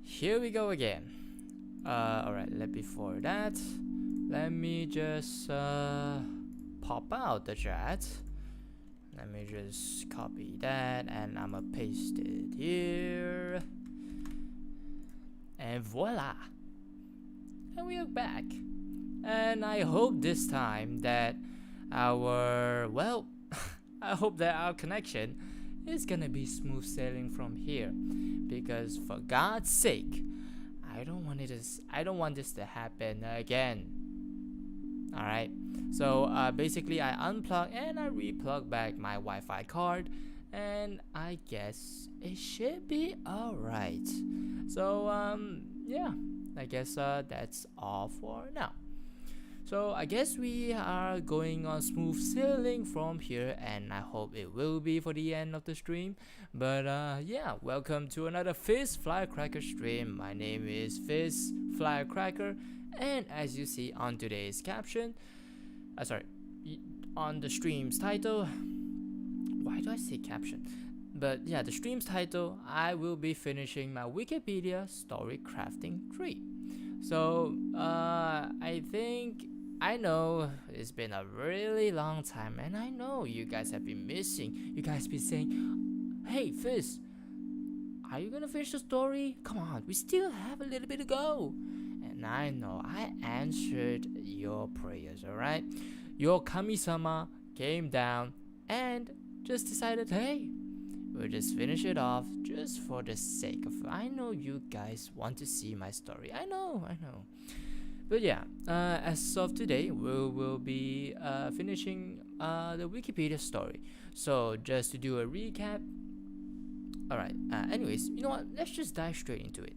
Here we go again. Alright, before that, let me just pop out the chat. Let me just copy that and I'm gonna paste it here. And voila! And we are back. And I hope this time that our, well, I hope that our connection is gonna be smooth sailing from here. Because for God's sake, I don't want this to happen again. Alright, so basically I unplug and I replug back my Wi-Fi card, and I guess it should be alright. So yeah, I guess that's all for now. So I guess we are going on smooth sailing from here, and I hope it will be for the end of the stream. But yeah, welcome to another Fizz Flyrecracker stream. My name is Fizz Flyrecracker, and as you see on today's caption, on the stream's title, why do I say caption? But yeah, the stream's title, I will be finishing my Wikipedia story crafting tree. So I know it's been a really long time, and I know you guys have been missing. You guys been saying, hey Fizz, are you gonna finish the story? Come on, we still have a little bit to go. And I know I answered your prayers, alright? Your kami-sama came down and just decided, hey, we'll just finish it off just for the sake of, I know you guys want to see my story. I know. But yeah, as of today, we will be finishing the Wikipedia story. So just to do a recap. Alright, anyways, you know what? Let's just dive straight into it.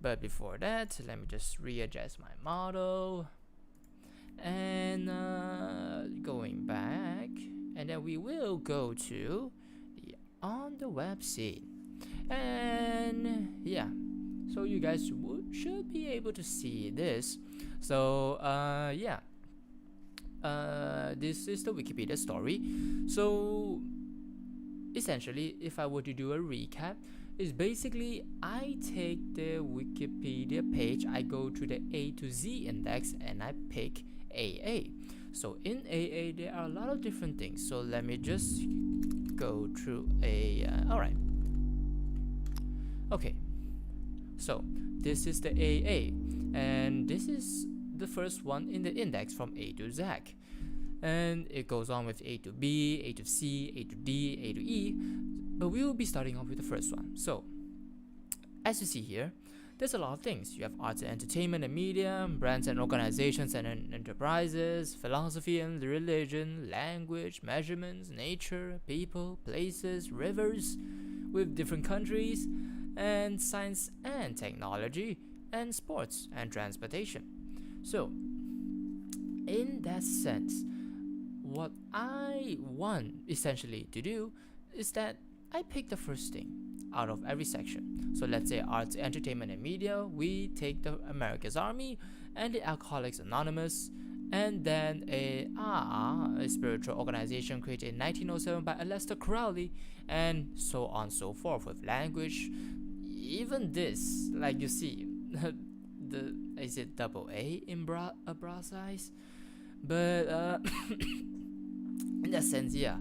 But before that, let me just readjust my model. And going back. And then we will go to the on the web scene. And yeah, so you guys should be able to see this. So yeah, this is the Wikipedia story. So essentially, if I were to do a recap, is basically I take the Wikipedia page, I go to the A to Z index, and I pick AA. So in AA there are a lot of different things. So let me just go through a alright. Okay, so this is the AA, and this is the first one in the index from A to Z, and it goes on with A to B, A to C, A to D, A to E, but we will be starting off with the first one. So as you see here, there's a lot of things. You have arts and entertainment and media, brands and organizations and enterprises, philosophy and religion, language, measurements, nature, people, places, rivers with different countries, and science and technology, and sports and transportation. So in that sense, what I want essentially to do is that I pick the first thing out of every section. So let's say arts, entertainment and media, we take the America's Army and the Alcoholics Anonymous, and then a spiritual organization created in 1907 by Aleister Crowley, and so on and so forth with language. Even this, like you see, is it double A in bra size? But in that sense, yeah,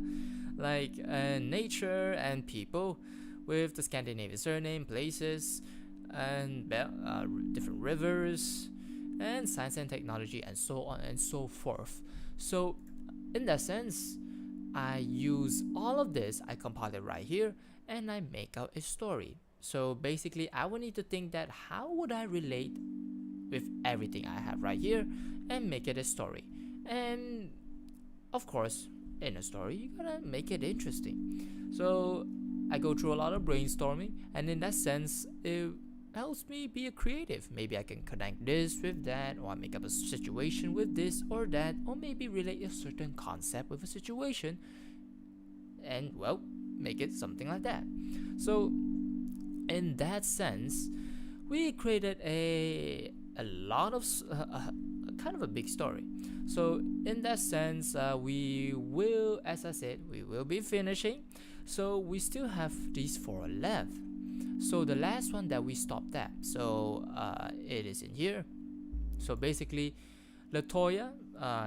like nature and people with the Scandinavian surname, places, and different rivers, and science and technology, and so on and so forth. So in that sense, I use all of this, I compile it right here, and I make out a story. So basically, I will need to think that how would I relate with everything I have right here and make it a story. And of course, in a story, you gotta make it interesting. So I go through a lot of brainstorming, and in that sense, it helps me be a creative. Maybe I can connect this with that, or I make up a situation with this or that, or maybe relate a certain concept with a situation, and well, make it something like that. So in that sense, we created a lot of kind of a big story. So in that sense, we will, as I said, we will be finishing. So we still have these 4 left. So the last one that we stopped at, so it is in here. So basically, Latoya,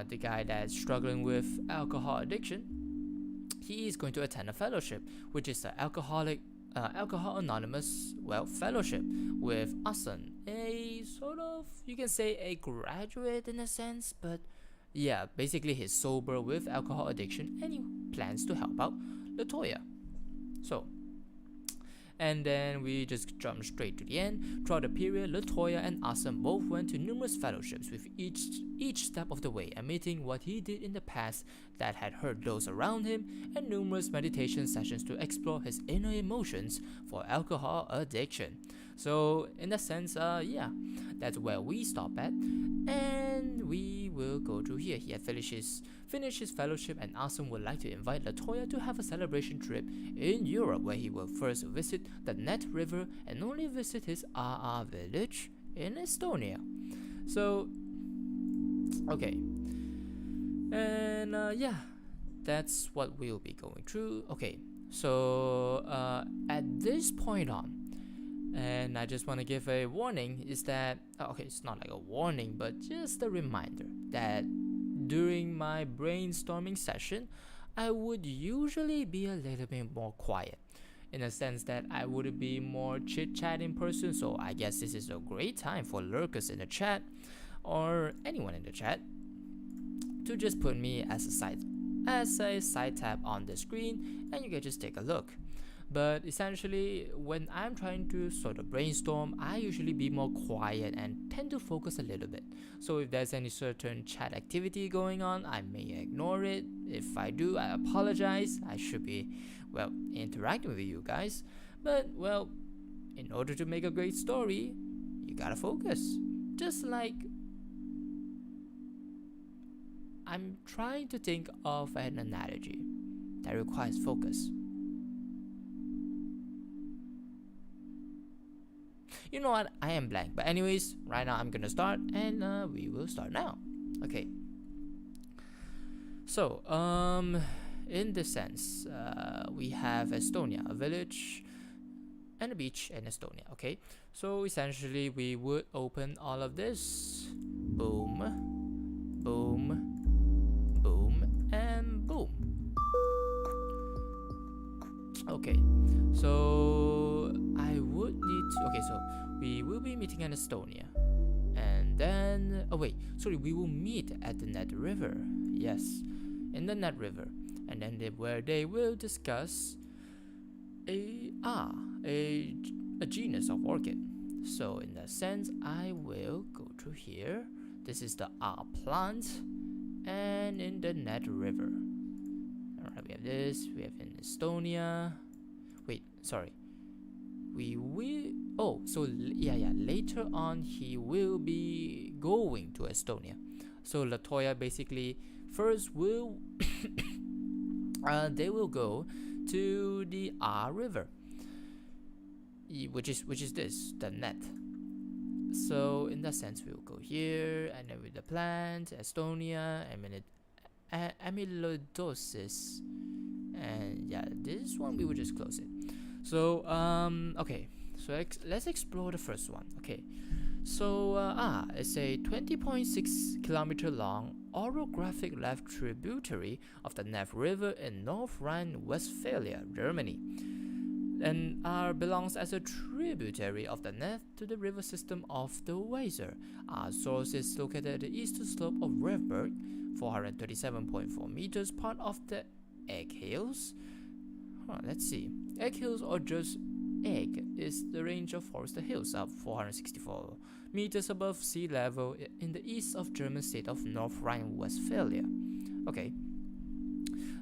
the guy that's struggling with alcohol addiction, he is going to attend a fellowship, which is the Alcohol Anonymous, fellowship with Asen, a sort of, you can say, a graduate in a sense, but yeah, basically he's sober with alcohol addiction and he plans to help out Latoya. So, and then we just jump straight to the end. Throughout the period, Latoya and Asen both went to numerous fellowships, with each step of the way admitting what he did in the past that had hurt those around him, and numerous meditation sessions to explore his inner emotions for alcohol addiction. So in a sense, that's where we stop at, and we will go through here. He had finished his fellowship, and Asen would like to invite Latoya to have a celebration trip in Europe, where he will first visit the Net River and only visit his RR village in Estonia. So, okay, and that's what we'll be going through. Okay, so at this point on, and I just want to give a warning, is that it's not like a warning, but just a reminder that during my brainstorming session, I would usually be a little bit more quiet, in a sense that I would be more chit-chat in person. So I guess this is a great time for lurkers in the chat, or anyone in the chat, to just put me as a side tab on the screen, and you can just take a look. But essentially, when I'm trying to sort of brainstorm, I usually be more quiet and tend to focus a little bit. So if there's any certain chat activity going on, I may ignore it. If I do, I apologize. I should be, interacting with you guys. But, in order to make a great story, you gotta focus. Just like I'm trying to think of an analogy that requires focus. You know what? I am blank. But anyways, right now I'm gonna start, and we will start now. Okay. So, in this sense, we have Estonia, a village and a beach in Estonia. Okay. So essentially, we would open all of this. Boom, boom, boom, and boom. Okay. So I would need to. Okay, so we will be meeting in Estonia, and then we will meet at the Net River. Yes, in the Net River, and then where they will discuss a genus of orchid. So in that sense, I will go through here. This is the R plant, and in the Net River. Alright, we have this. We have in Estonia. Later on he will be going to Estonia. So Latoya basically first will they will go to the R River, which is this, the Net. So in that sense, we'll go here, and then with the plant, Estonia, amyloidosis, and this one we will just close it. So okay, so let's explore the first one. Okay, so it's a 20.6 kilometer long orographic left tributary of the Neff River in North Rhine-Westphalia, Germany, and belongs as a tributary of the Neff to the river system of the Weser. Our source is located at the eastern slope of Revberg, 437.4 meters, part of the Egg Hills. Let's see. Egg Hills, or just Egg, is the range of forested hills up 464 meters above sea level in the east of German state of North Rhine-Westphalia. Okay.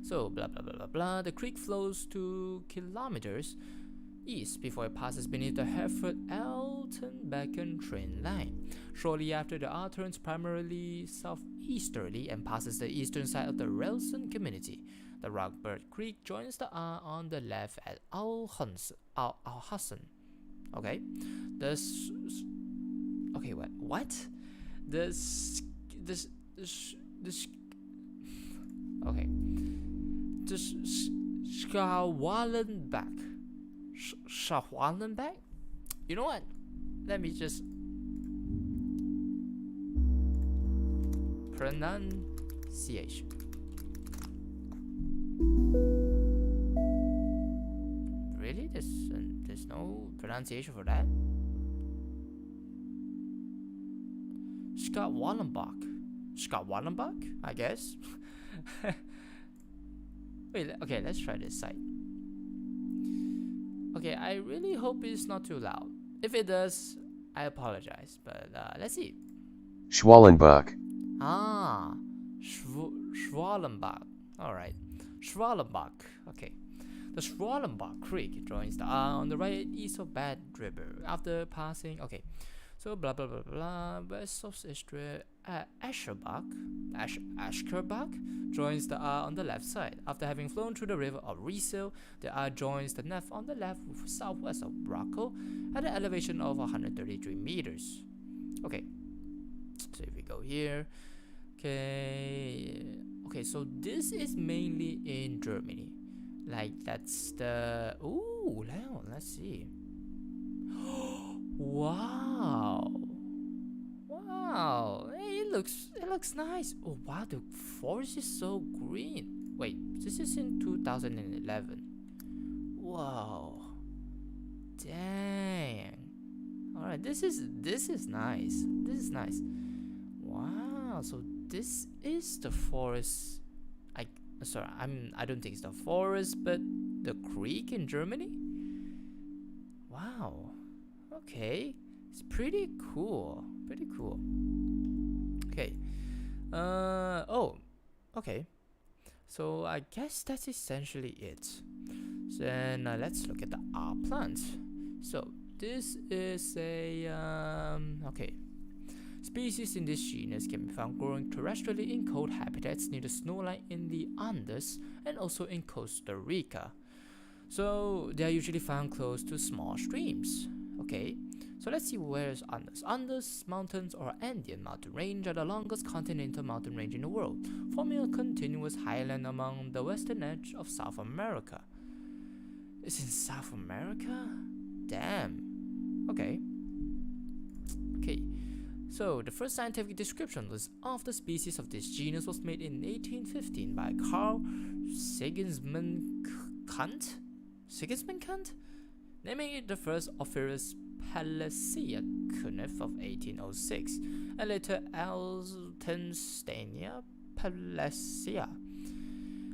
So blah blah blah blah blah. The creek flows 2 kilometers east before it passes beneath the Herford-Altenbecken train line. Shortly after, the R turns primarily southeasterly and passes the eastern side of the Relson community. The Rockbird Creek joins the R on the left at Alhassen. Okay, what? Okay. The Schwalenbach. You know what? Let me just pronunciation. Really? There's no pronunciation for that? Schwalenbach, I guess. Wait, okay, let's try this site. Okay, I really hope it's not too loud. If it does, I apologize, but let's see. Schwalenbach. Ah, Schwalenbach. Alright, Schwalenbach. Okay. The Schwalenbach Creek joins the on the right east of Bad River after passing. Okay, so blah blah blah blah. West of Askerbach joins the on the left side after having flown through the river of Riesel. The joins the Neff on the left southwest of Bracco at an elevation of 133 meters. Okay, so if we go here, okay, so this is mainly in Germany. Like that's the let's see. Wow, hey, it looks nice. Oh wow, the forest is so green. Wait, this is in 2011. Wow, dang. All right, this is nice. This is nice. Wow, so this is the forest. I don't think it's the forest, but the creek in Germany. Wow. Okay, it's pretty cool. Pretty cool. Okay. Okay. So I guess that's essentially it. So then let's look at the plant. So this is a okay. Species in this genus can be found growing terrestrially in cold habitats near the snowline in the Andes and also in Costa Rica. So they are usually found close to small streams. Okay, so let's see where's Andes. Andes Mountains or Andean mountain range are the longest continental mountain range in the world, forming a continuous highland along the western edge of South America. It's in South America? Damn. Okay. So the first scientific description list of the species of this genus was made in 1815 by Carl Sigismund Kant, naming it the first Ophrys Pallassia cunif of 1806, and later Altensteinia Pallassia.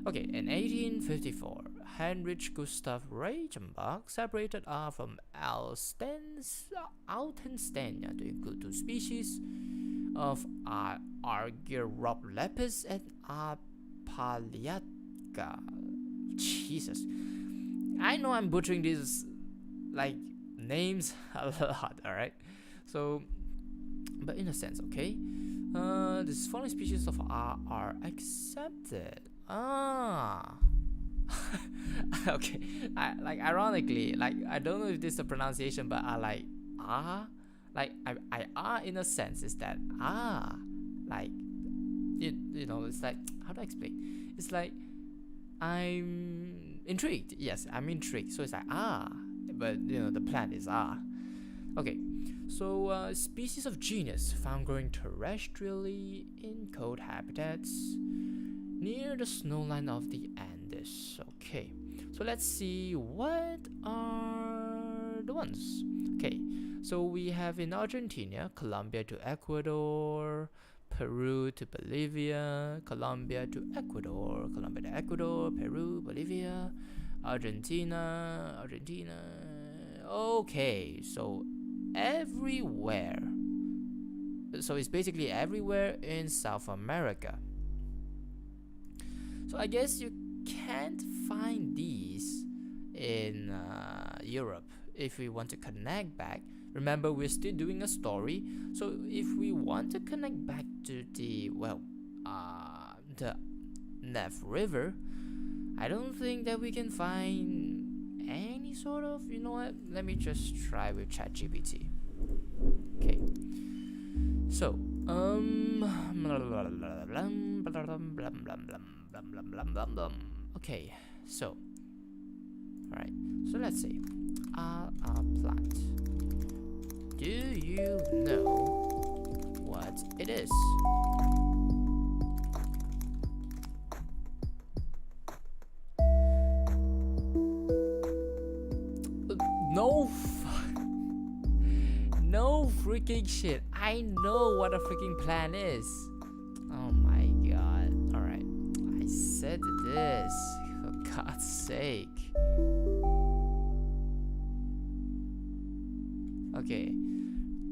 Okay, in 1854, Heinrich Gustav Reichenbach separated R from Altensteinia to include two species of Argyroplepis and Apaliatka. Jesus, I know I'm butchering these like names a lot. All right, so but in a sense, okay, these following species of R are accepted. Okay, ironically, I don't know if this is a pronunciation, but I like in a sense is that like it's like, how do I explain? It's like I'm intrigued. Yes, I'm intrigued. So it's like but the plant is Okay, so species of genus found growing terrestrially in cold habitats near the snowline of the Andes. Okay, so let's see what are the ones. Okay, so we have in Argentina, Colombia to Ecuador, Peru to Bolivia, Colombia to Ecuador, Peru, Bolivia, Argentina. Okay, so everywhere. So it's basically everywhere in South America. So I guess you can't find these in Europe if we want to connect back. Remember, we're still doing a story, so if we want to connect back to the Neff River, I don't think that we can find any sort of, you know what, let me just try with ChatGPT. Okay, so okay, so alright, so let's see. plant. Do you know what it is? No, no freaking shit. I know what a freaking plant is. Oh my god. Alright. I said this. For God's sake. Okay.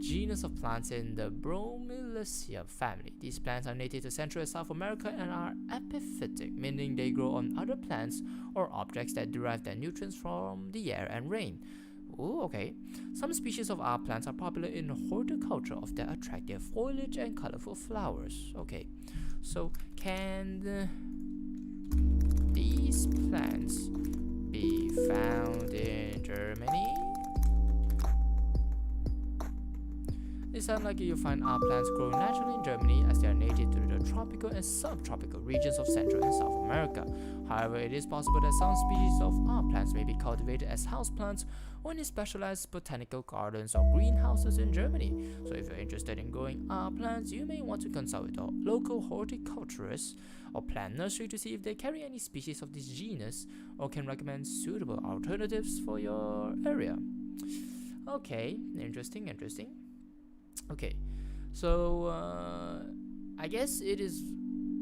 Genus of plants in the Bromelaceae family. These plants are native to Central and South America and are epiphytic, meaning they grow on other plants or objects that derive their nutrients from the air and rain. Ooh, okay. Some species of our plants are popular in horticulture of their attractive foliage and colorful flowers. Okay, so can these plants be found in Germany? It's unlikely you'll find our plants grow naturally in Germany as they are native to the tropical and subtropical regions of Central and South America. However, it is possible that some species of our plants may be cultivated as houseplants or in specialized botanical gardens or greenhouses in Germany. So if you're interested in growing our plants, you may want to consult with a local horticulturist or plant nursery to see if they carry any species of this genus or can recommend suitable alternatives for your area. Okay, interesting. Okay, so I guess it is.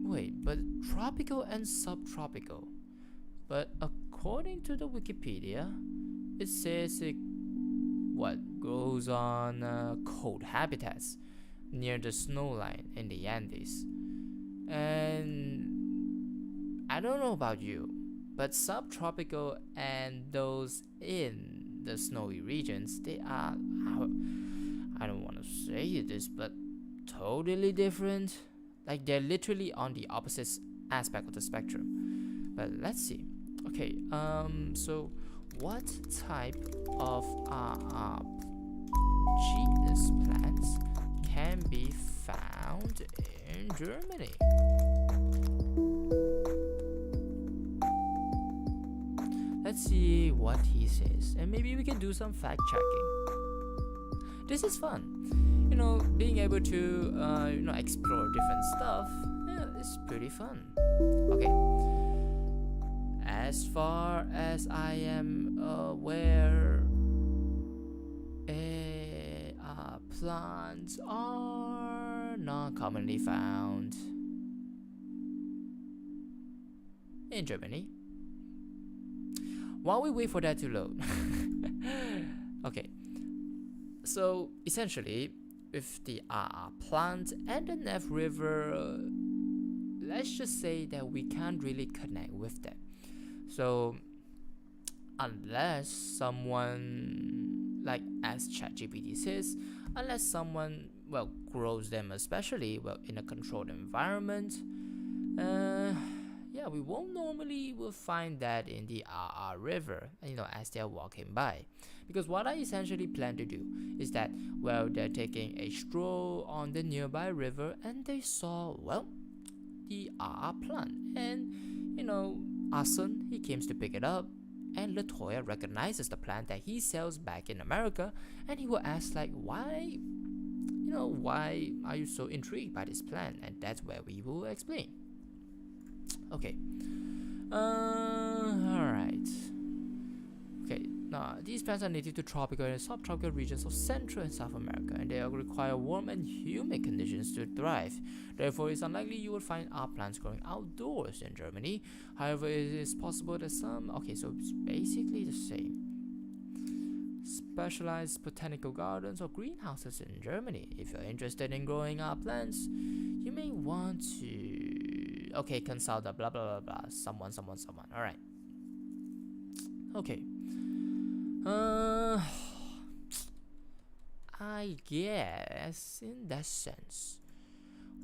Wait, but tropical and subtropical. But according to the Wikipedia, it says it grows on cold habitats near the snow line in the Andes. And I don't know about you, but subtropical and those in the snowy regions, they are, I don't want to say this, but totally different. Like they're literally on the opposite aspect of the spectrum. But let's see. Okay, so what type of genus plants can be found in Germany? Let's see what he says, and maybe we can do some fact checking. This is fun, you know, being able to explore different stuff. Yeah, it's pretty fun. Okay, as far as I am aware, plants are not commonly found in Germany. While we wait for that to load. Okay, so essentially with the plant and the Neff River, let's just say that we can't really connect with them. So unless someone, like as ChatGPT says, unless someone grows them, especially in a controlled environment, yeah, we won't normally will find that in the river, as they're walking by. Because what I essentially plan to do is that, they're taking a stroll on the nearby river and they saw, the plant. And, Asun, he comes to pick it up, and Latoya recognizes the plant that he sells back in America, and he will ask, why are you so intrigued by this plant? And that's where we will explain. Okay. Alright. Okay, now these plants are native to tropical and subtropical regions of Central and South America, and they require warm and humid conditions to thrive. Therefore, it's unlikely you will find our plants growing outdoors in Germany. However, it is possible that some... Okay, so it's basically the same. Specialized botanical gardens or greenhouses in Germany. If you're interested in growing our plants, you may want to... Okay, consult the blah blah blah blah. Someone. Alright. Okay. I guess in that sense,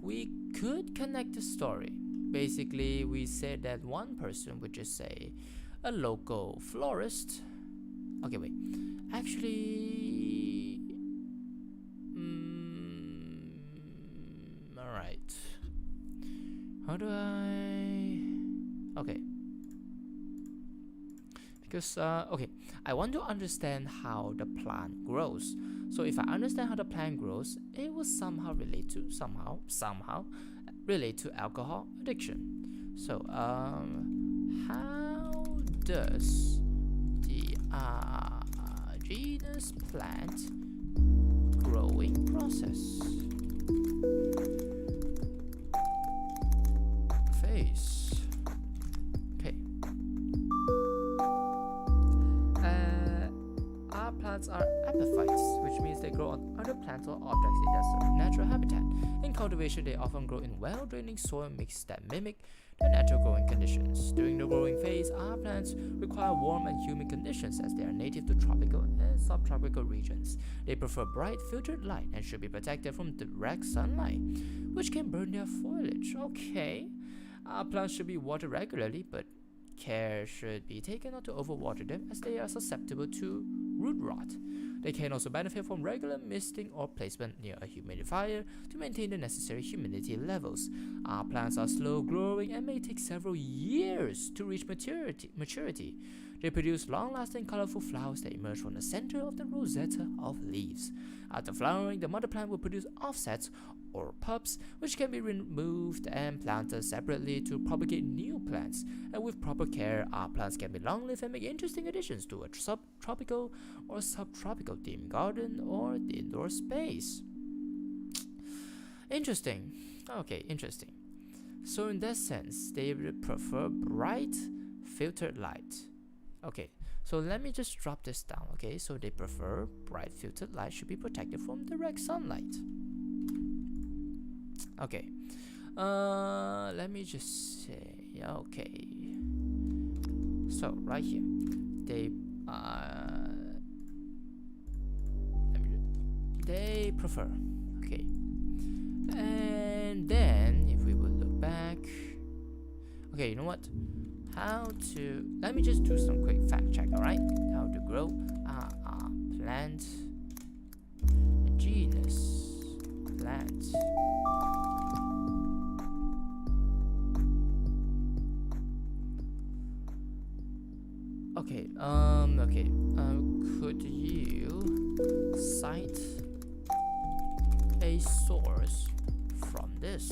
we could connect the story. Basically, we said that one person would just say a local florist. Okay, wait. Actually, alright. How do I... Okay. Because okay, I want to understand how the plant grows. So if I understand how the plant grows, it will somehow relate to alcohol addiction. So how does the genus plant growing process? Phase. Okay. Our plants are epiphytes, which means they grow on other plants or objects in their natural habitat. In cultivation, they often grow in well-draining soil mix that mimic the natural growing conditions. During the growing phase, our plants require warm and humid conditions as they are native to tropical and subtropical regions. They prefer bright filtered light and should be protected from direct sunlight, which can burn their foliage. Okay, our plants should be watered regularly, but care should be taken not to overwater them as they are susceptible to root rot. They can also benefit from regular misting or placement near a humidifier to maintain the necessary humidity levels. Our plants are slow growing and may take several years to reach maturity. They produce long-lasting colorful flowers that emerge from the center of the rosetta of leaves. After flowering, the mother plant will produce offsets or pups, which can be removed and planted separately to propagate new plants. And with proper care, our plants can be long-lived and make interesting additions to a subtropical or subtropical themed garden or indoor space. Interesting. Okay, interesting. So in that sense, they prefer bright, filtered light. Okay, so let me just drop this down. Okay, so they prefer bright, filtered light should be protected from direct sunlight. Okay, let me just say, okay, so right here, they prefer, okay, and then if we would look back, okay, you know what, let me just do some quick fact check, alright, how to grow plant, genus, plant. Okay, could you cite a source from this?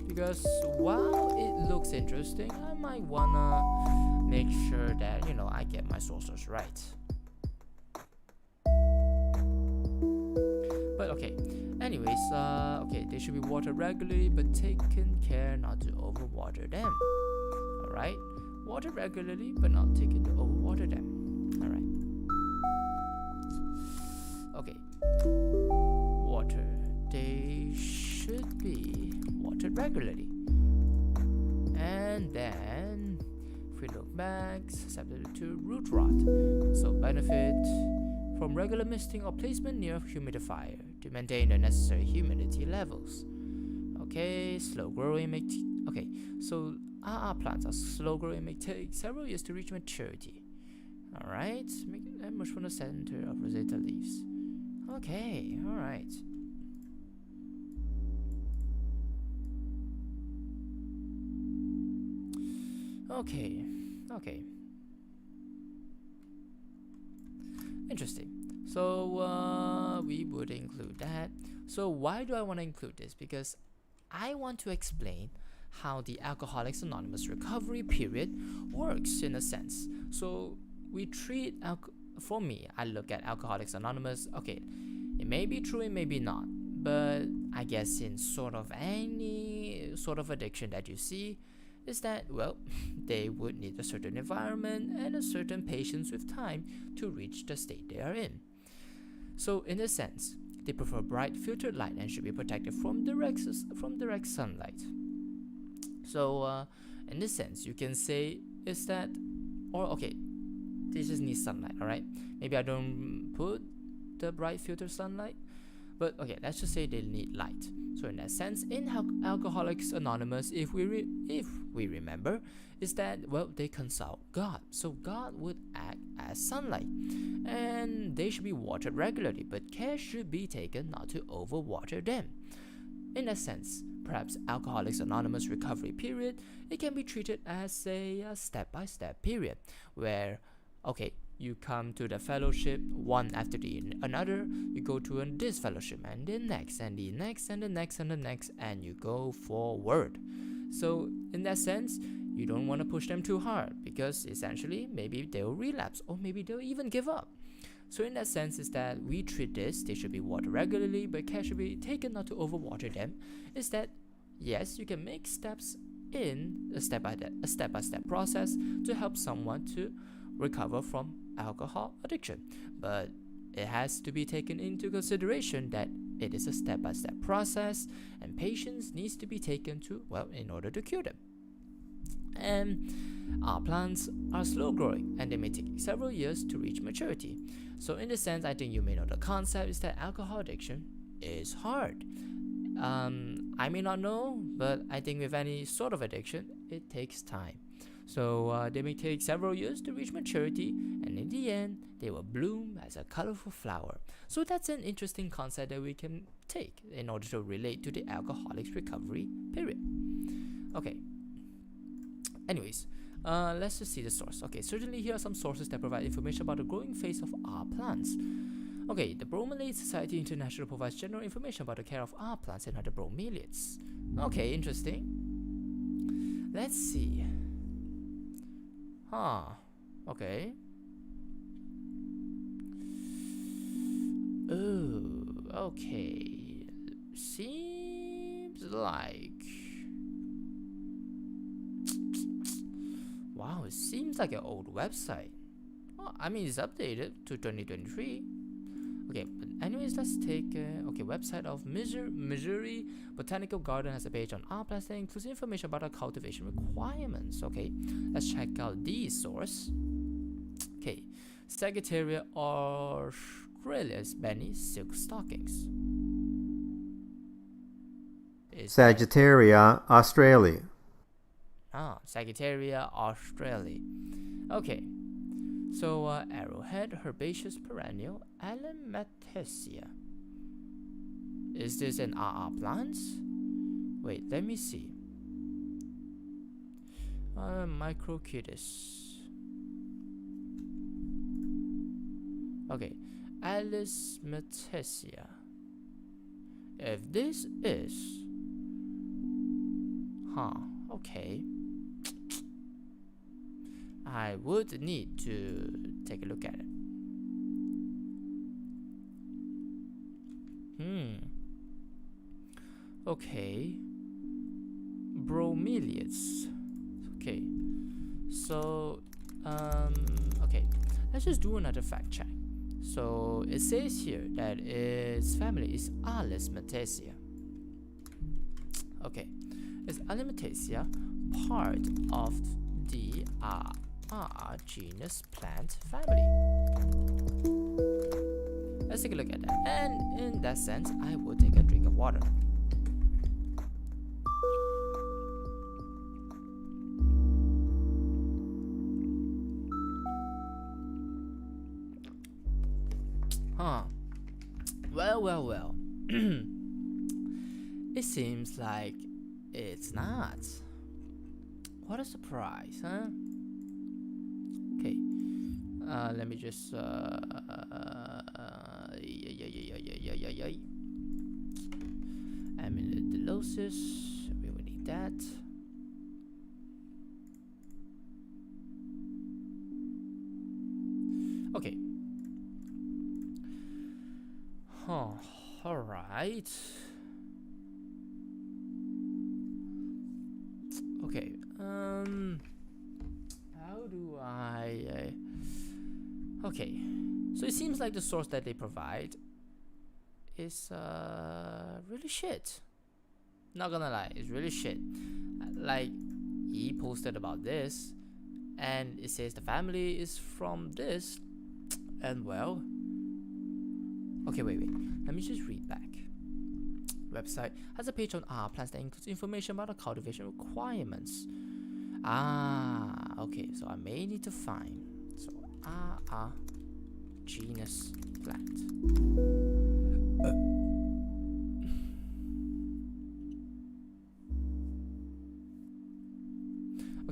Because while it looks interesting, I might wanna make sure that, you know, I get my sources right. But okay, anyways, okay, they should be watered regularly, but taken care not to overwater them. Alright, water regularly, but not taken to overwater them. Alright. Okay, water. They should be watered regularly. And then, if we look back, susceptible to root rot. So benefit from regular misting or placement near a humidifier to maintain the necessary humidity levels. Okay, slow growing okay, so our plants are slow growing, may take several years to reach maturity. Alright, emerge from the center of rosetta leaves. Okay, alright. Okay. Interesting. So we would include that. So why do I want to include this? Because I want to explain how the Alcoholics Anonymous recovery period works in a sense. So we treat for me, I look at Alcoholics Anonymous. Okay, it may be true, it may be not, but I guess in sort of any sort of addiction that you see, is that, well, they would need a certain environment and a certain patience with time to reach the state they are in. So in a sense, they prefer bright filtered light and should be protected from direct sunlight. So in this sense, you can say is that, or okay, they just need sunlight, alright? Maybe I don't put the bright filtered sunlight, but okay, let's just say they need light. So in that sense, in Alcoholics Anonymous, if we remember, is that, well, they consult God. So God would act as sunlight. And they should be watered regularly, but care should be taken not to overwater them. in that sense, perhaps Alcoholics Anonymous recovery period, it can be treated as a step-by-step period where, okay, you come to the fellowship one after the another, you go to this fellowship and the next and the next and the next and the next, and you go forward. So in that sense, you don't want to push them too hard because essentially maybe they'll relapse or maybe they'll even give up. So in that sense is that we treat this, they should be watered regularly, but care should be taken not to overwater them. Is that yes, you can make steps in a step-by-step process to help someone to recover from alcohol addiction, but it has to be taken into consideration that it is a step-by-step process and patience needs to be taken to, well, in order to cure them. And our plants are slow growing and they may take several years to reach maturity. So in this sense, I think you may know the concept is that alcohol addiction is hard. I may not know, but I think with any sort of addiction, it takes time. So they may take several years to reach maturity, and in the end, they will bloom as a colorful flower. So that's an interesting concept that we can take in order to relate to the alcoholics recovery period. Okay. Anyways, let's just see the source. Okay, certainly here are some sources that provide information about the growing phase of our plants. Okay, the Bromeliad Society International provides general information about the care of our plants and other bromeliads. Okay, interesting. Let's see. Okay. Oh, okay. Seems like... Wow, it seems like an old website. Well, I mean, it's updated to 2023. Okay, but anyways, let's take website of Missouri Botanical Garden has a page on our plants that includes information about our cultivation requirements. Okay, let's check out the source. Okay, Sagittaria australis Benny silk stockings. Sagittaria australis. Sagittaria australis. Okay. So, arrowhead herbaceous perennial Alimatecia. Is this an RR plant? Wait, let me see. Microcutis. Okay, Alimatecia. If this is... okay. I would need to take a look at it. Okay. Bromeliads. Okay. So, okay. Let's just do another fact check. So, it says here that its family is Alimatecia. Okay. Is Alimatecia part of the genus plant family? Let's take a look at that. And in that sense, I will take a drink of water. Well. It seems like it's not. What a surprise, huh? Okay. Let me just amyloidosis. We will need that. Okay. All right. Okay. How do I? Okay. So it seems like the source that they provide is really shit. Not gonna lie, it's really shit. Like, he posted about this, and it says the family is from this, and well. Okay, wait. Let me just read back. Website has a page on our plants that includes information about the cultivation requirements. Okay, so I may need to find genus plant.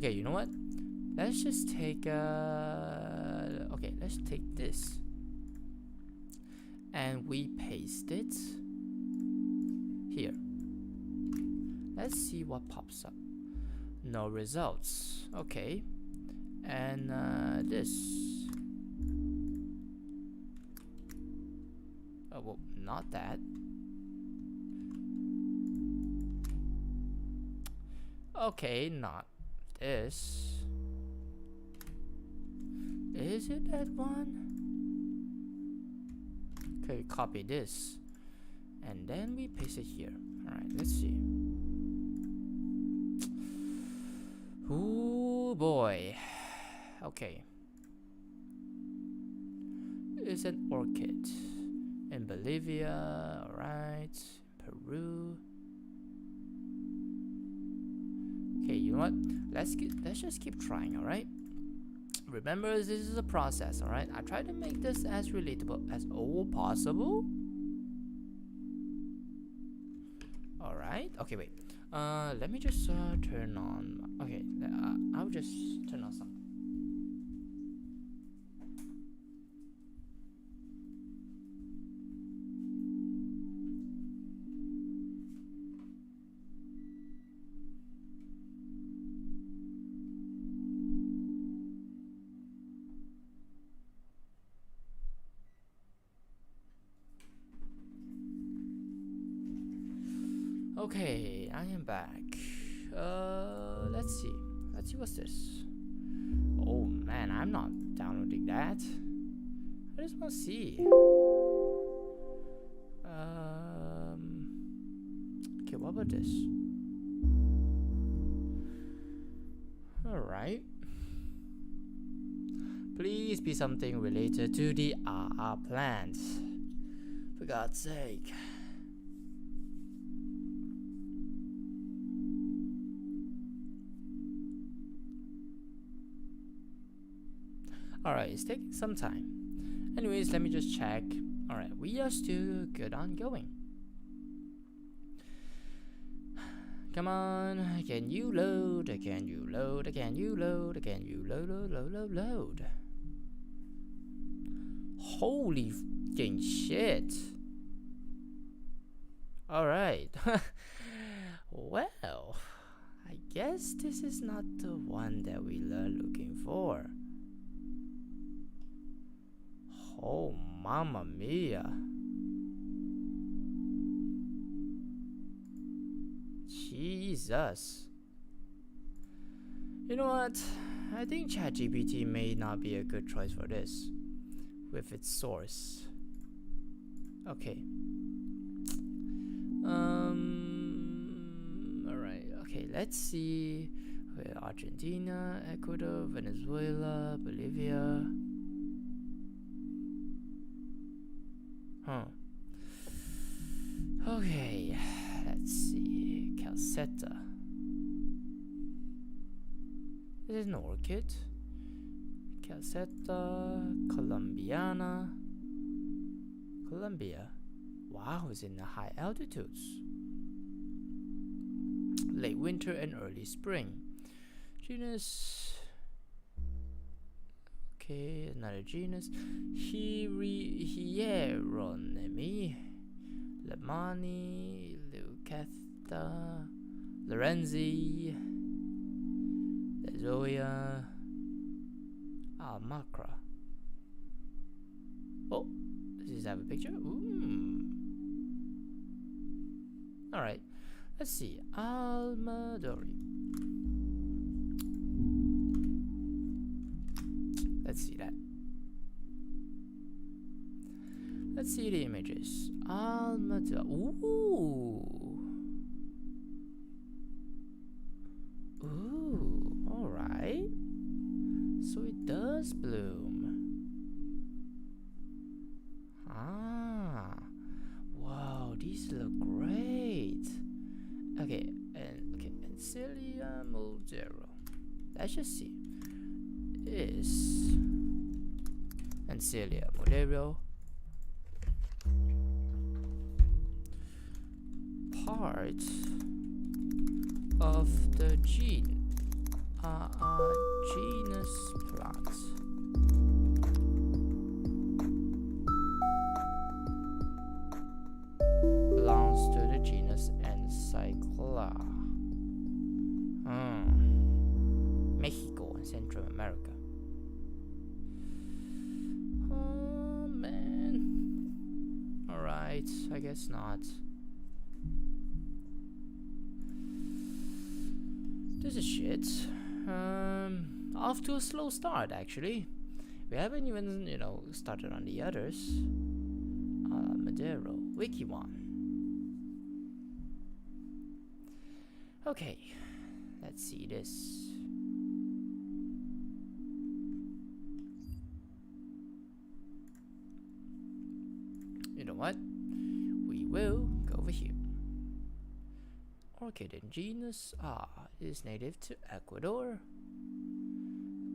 Okay, you know what? Let's just take okay, let's take this and we paste it here. Let's see what pops up. No results. Okay. And this. Oh, well, not that. Okay, not this. Is it that one? Okay, copy this. And then we paste it here. Alright, let's see. Ooh boy. Okay. It's an orchid. In Bolivia, alright. Peru. Okay, you know what? Let's just keep trying, alright? Remember, this is a process, alright? I try to make this as relatable as all possible. Alright, okay, wait. Let me just turn on. Okay, I'll just turn on something. Okay, I am back. Let's see. Let's see what's this. Oh man, I'm not downloading that. I just want to see. Okay, what about this? Alright. Please be something related to the plant. For God's sake. Alright, it's taking some time. Anyways, let me just check. Alright, we are still good on going. Come on, can you load? Can you load? Can you load? Can you load? Holy fucking shit. Alright. Well, I guess this is not the one that we are looking for. Oh, mamma mia. Jesus. You know what? I think ChatGPT may not be a good choice for this with its source. Okay. Alright, okay, let's see. Okay, Argentina, Ecuador, Venezuela, Bolivia. Huh. Okay, let's see. Calceta. This is an orchid. Calceta colombiana. Colombia. Wow, it's in the high altitudes. Late winter and early spring. Genus. Okay, another genus. Hieronemi. Lemani. Leucatha. Lorenzi. Zoya. Almacra. Oh, does this have a picture? Ooh. Alright, let's see. Almadori. Let's see that. Let's see the images. Almadori. Ooh, alright. So it does bloom. Ah, wow, these look great. Okay, and Celia Moldero. Let's just see. Is Celia Moldero part of the gene genus plants. Belongs to the genus Encycla. Mexico and Central America. Oh man. Alright, I guess not. This is shit. Off to a slow start actually. We haven't even, you know, started on the others. Madero, Wiki one. Okay, let's see this. You know what? We will go over here. Orchid in genus is native to Ecuador,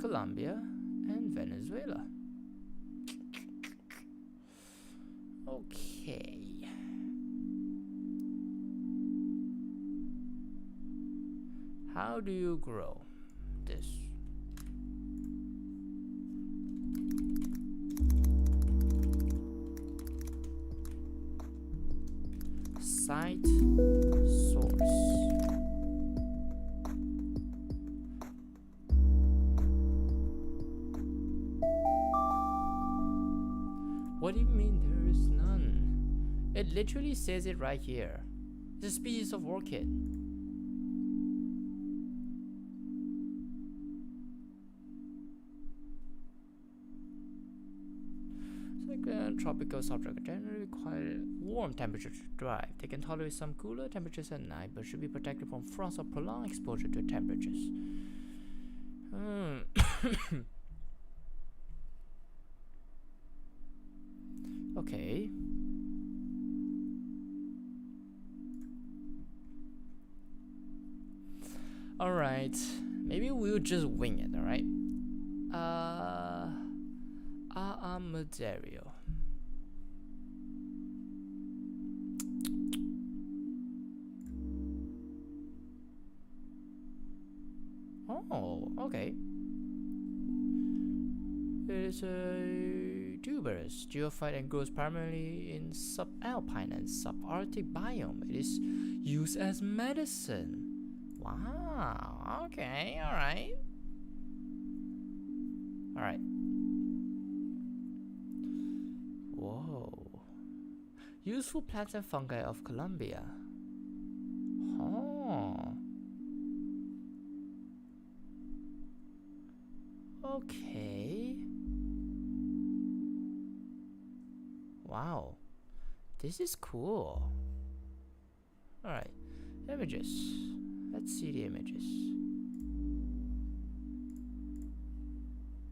Colombia, and Venezuela. Okay. How do you grow this? Site source. What do you mean there is none? It literally says it right here. It's a species of orchid. Tropical subtropical generally require warm temperatures to thrive. They can tolerate some cooler temperatures at night, but should be protected from frost or prolonged exposure to temperatures. Okay. Alright. Maybe we'll just wing it, alright? Madero. Oh, okay. It is a tuberous geophyte and grows primarily in subalpine and subarctic biome. It is used as medicine. Wow. Okay. All right. All right. Whoa. Useful plants and fungi of Colombia. Oh. Okay. Wow. This is cool. Alright. Images. Let's see the images.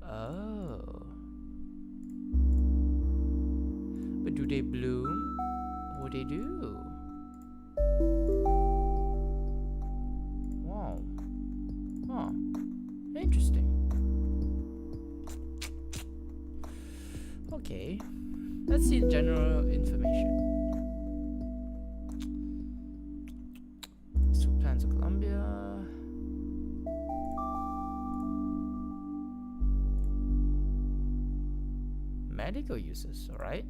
Oh. But do they bloom? What do they do? Wow. Huh. Interesting. Okay, let's see general information. Soup plants of Colombia. Medical uses, alright.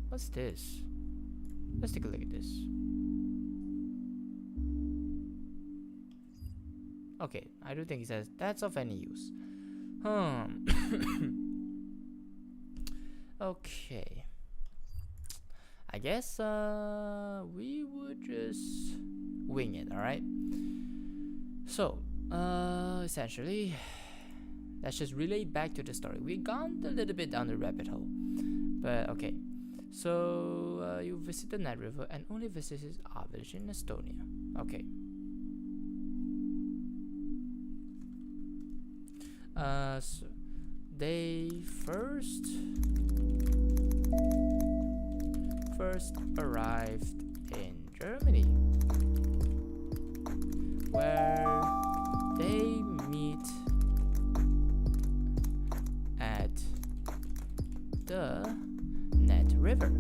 What's this? Let's take a look at this. Okay, I don't think it says that's of any use. Okay. I guess we would just wing it, alright? So, essentially, let's just relate back to the story. We've gone a little bit down the rabbit hole. But okay. So you visit the Night River and only visited our village in Estonia. Okay. So they first arrived in Germany, where they meet at the Net River.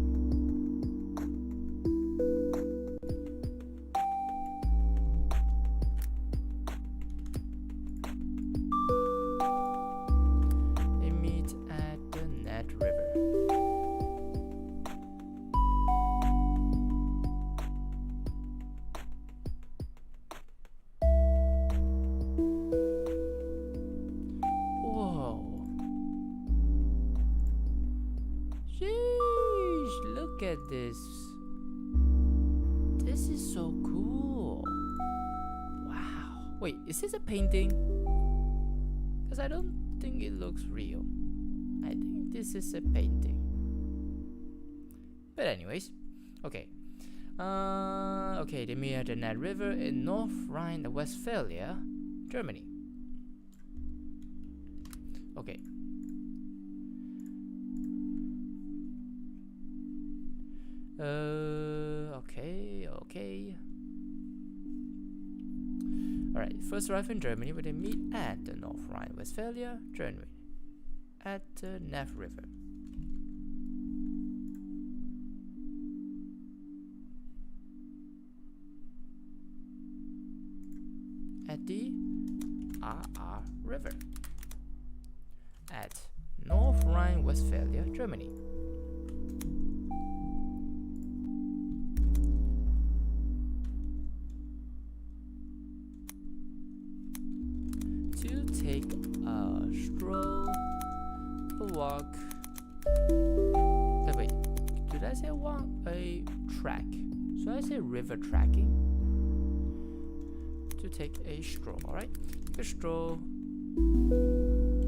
look at this. This is so cool. Wow. Wait, is this a painting? Because I don't think it looks real. I think this is a painting. But anyways, okay. Okay, the Mir the Net River in North Rhine-Westphalia, Germany. Okay. Okay. Alright, first arrive in Germany where they meet at the North Rhine-Westphalia, Germany, at the Neff River. At the RR River. At North Rhine-Westphalia, Germany. To take a stroll, a walk. Wait, did I say walk? A track. So I say river tracking. To take a stroll, alright? Take a stroll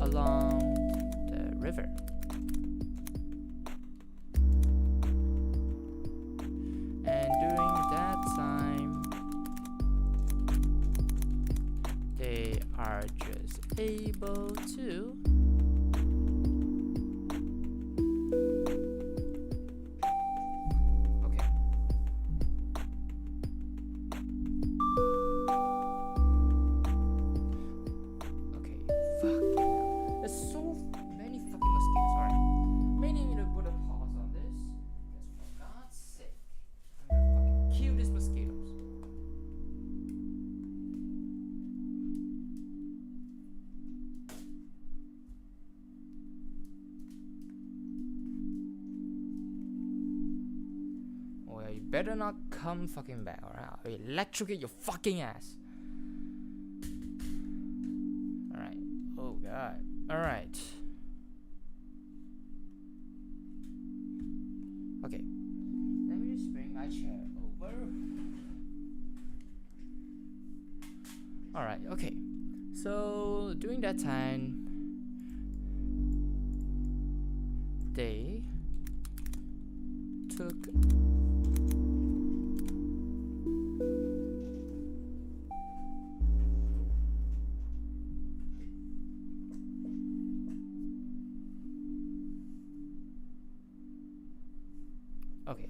along the river. And during that time, they are just able to better not come fucking back, alright? I'll electrocute your fucking ass. Alright. Oh god. Alright. Okay. Let me just bring my chair over. Alright, okay. So during that time they took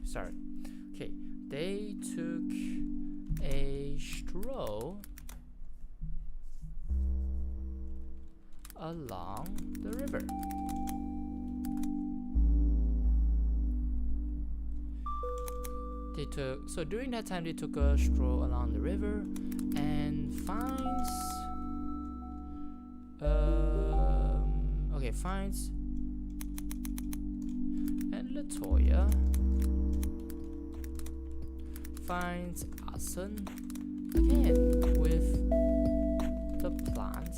sorry. Okay, they took a stroll along the river. So during that time they took a stroll along the river and finds and Latoya finds Asen again with the plant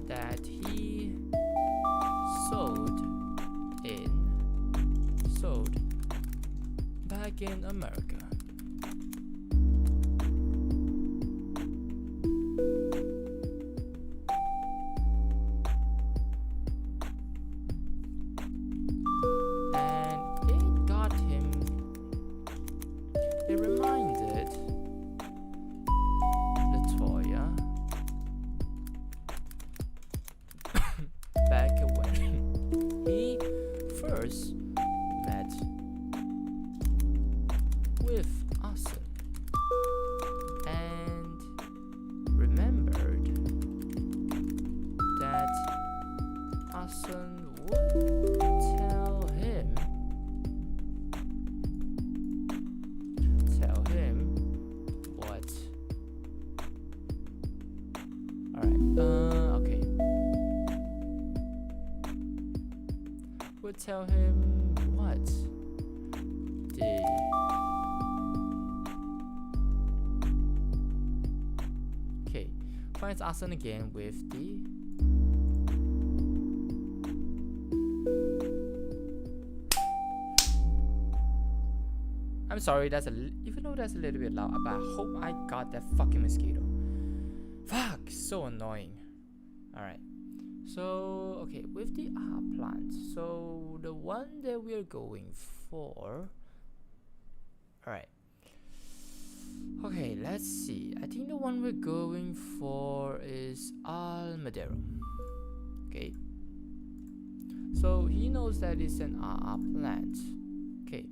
that he sowed back in America. Tell him what? Okay, finds Asen again with the I'm sorry, even though that's a little bit loud, but I hope I got that fucking mosquito. Fuck, so annoying. Alright. So, okay, with the plant. So, the one that we're going for. Alright. Okay, let's see. I think the one we're going for is Almadero. Okay. So, he knows that it's an plant. Okay.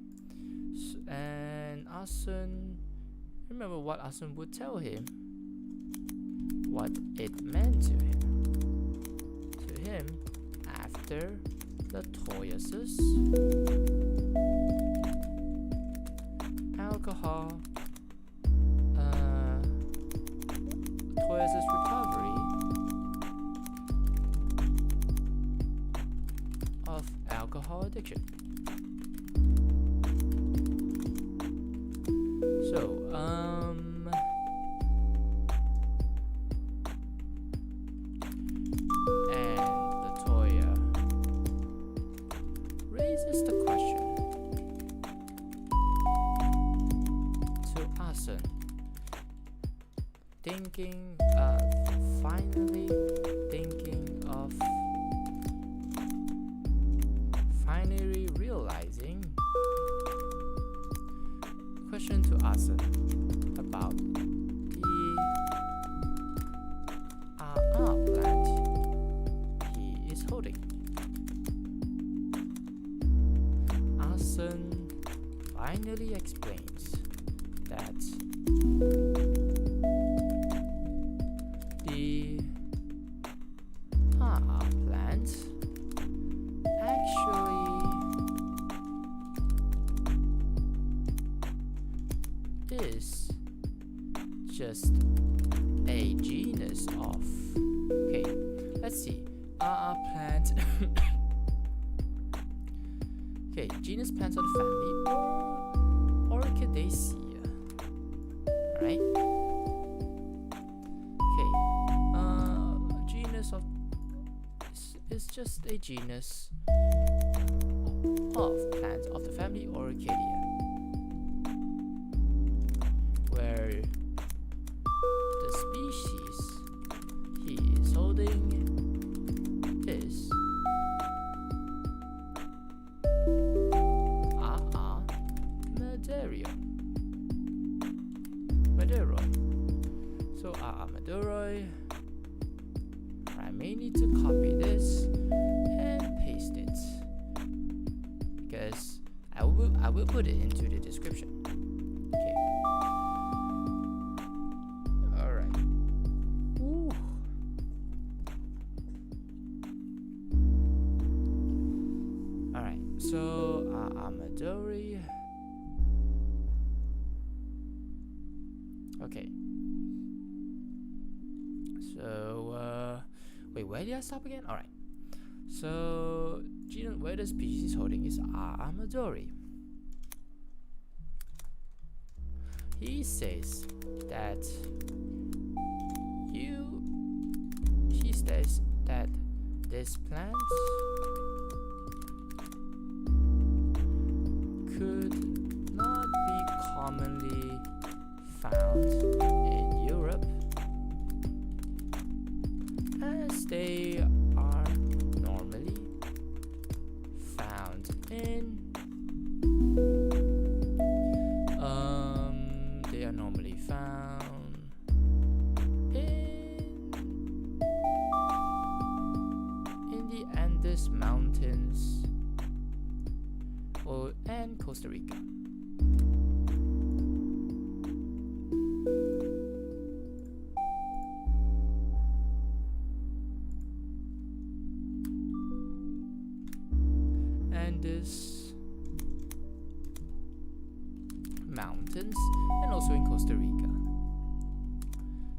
So, and Asun, remember what Asun would tell him? What it meant to him. After the toyasis, alcohol, toyasis recovery of alcohol addiction. So, finally realizing question to Asun about the plant he is holding. Asun finally explains that the plant actually is just a genus of, okay, let's see, plant okay, genus plants of the family Orchidaceae. Alright. Is just a genus of plants of the family Orchidaceae, where the species he is holding is Maderoi. So Maderoi, I may need to copy this and paste it because I will put it into the description. Okay. Alright. Ooh. Alright, so Amadori. Okay. So wait, where did I stop again? Alright. So genus where the species is holding is Amadori. He says that he says that this plant could not be commonly found in Europe, as they are normally found in the Andes Mountains and Costa Rica. Andes Mountains and also in Costa Rica.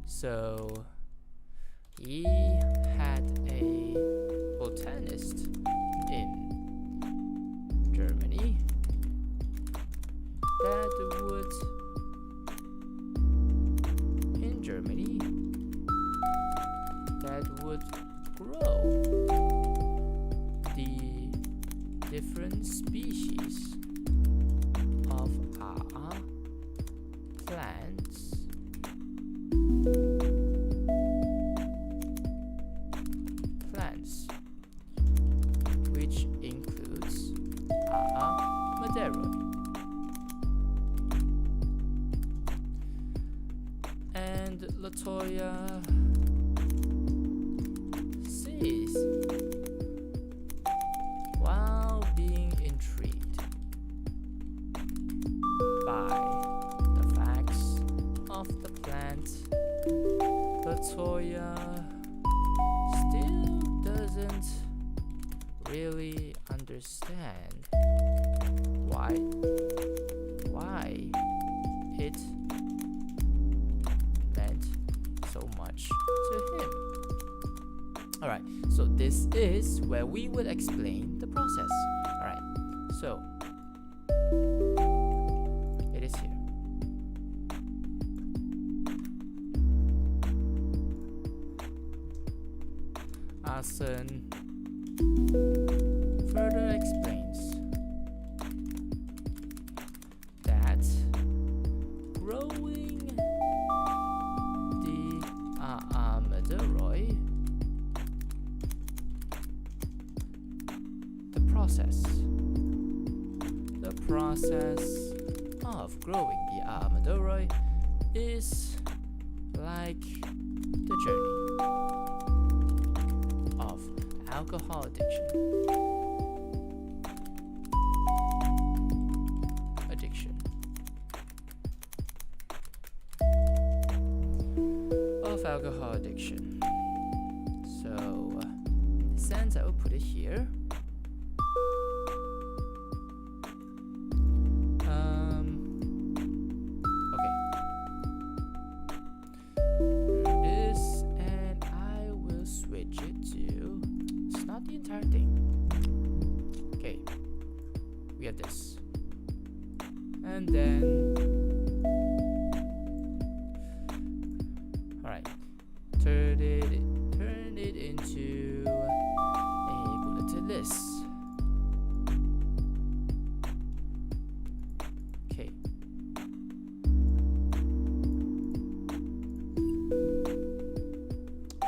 So he had a botanist in Germany that would grow the different species of plants which includes Madero and Latoya sees while being intrigued by the facts of the plant. Latoya still doesn't really understand why it meant so much to him. Alright, so this is where we would explain the process. Alright, so it is here. Asen further explains that growing the Amadoroi, the process of growing the Amadoroi is like the journey of alcohol addiction. Alcohol addiction. So, in this sense, I will put it here. Okay. This, and I will switch it to. It's not the entire thing. Okay. We have this, and then. Turn it into a bulleted list. Okay.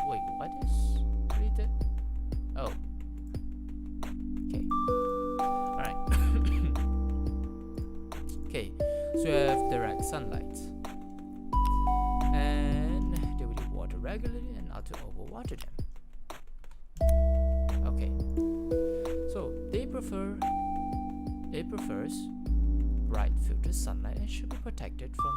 Wait, what is deleted? Oh. Okay. Alright. Okay, so we have direct sunlight. Regularly and not to overwater them. Okay, so it prefers bright filtered sunlight and should be protected from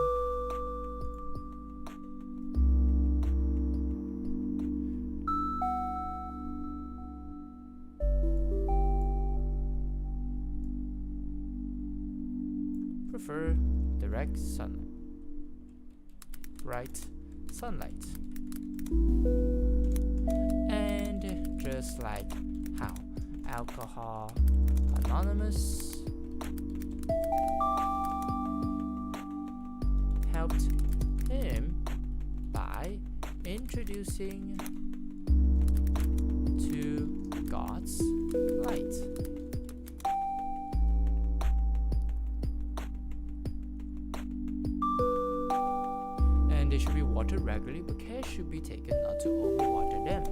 direct sunlight, bright sunlight. And just like how Alcohol Anonymous helped him by introducing to God's light. And they should be watered regularly, but care should be taken not to overwater them.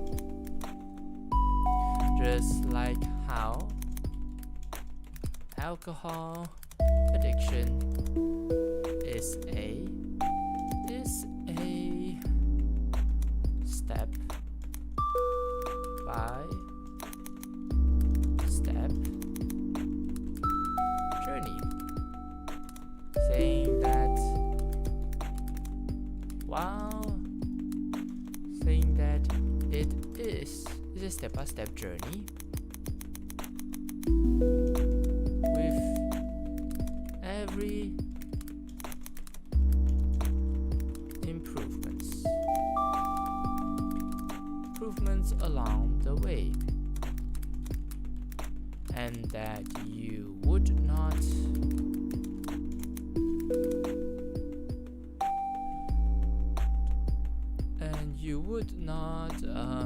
Just like how alcohol addiction is a step by step journey, saying that it is a step-by-step journey with every improvements along the way, and that you would not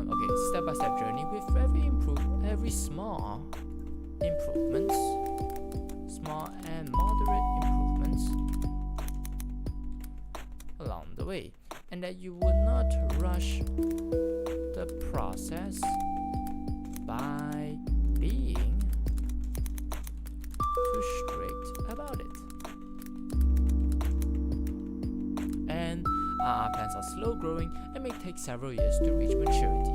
okay, step-by-step journey with every small improvements, small and moderate improvements along the way, and that you would not rush the process by being too strict about it. And our plants are slow growing and may take several years to reach maturity.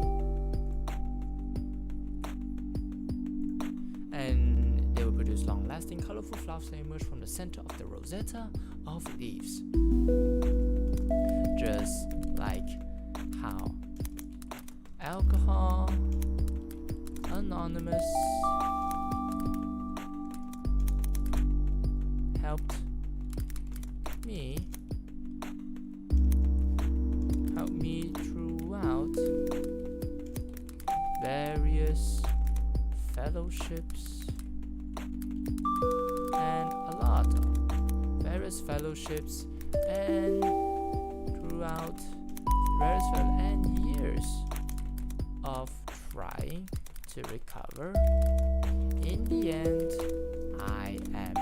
And they will produce long-lasting, colorful flowers that emerge from the center of the rosetta of leaves. Just like how Alcohol Anonymous helped me throughout various fellowships and a lot of various fellowships and throughout years of trying to recover. In the end, I am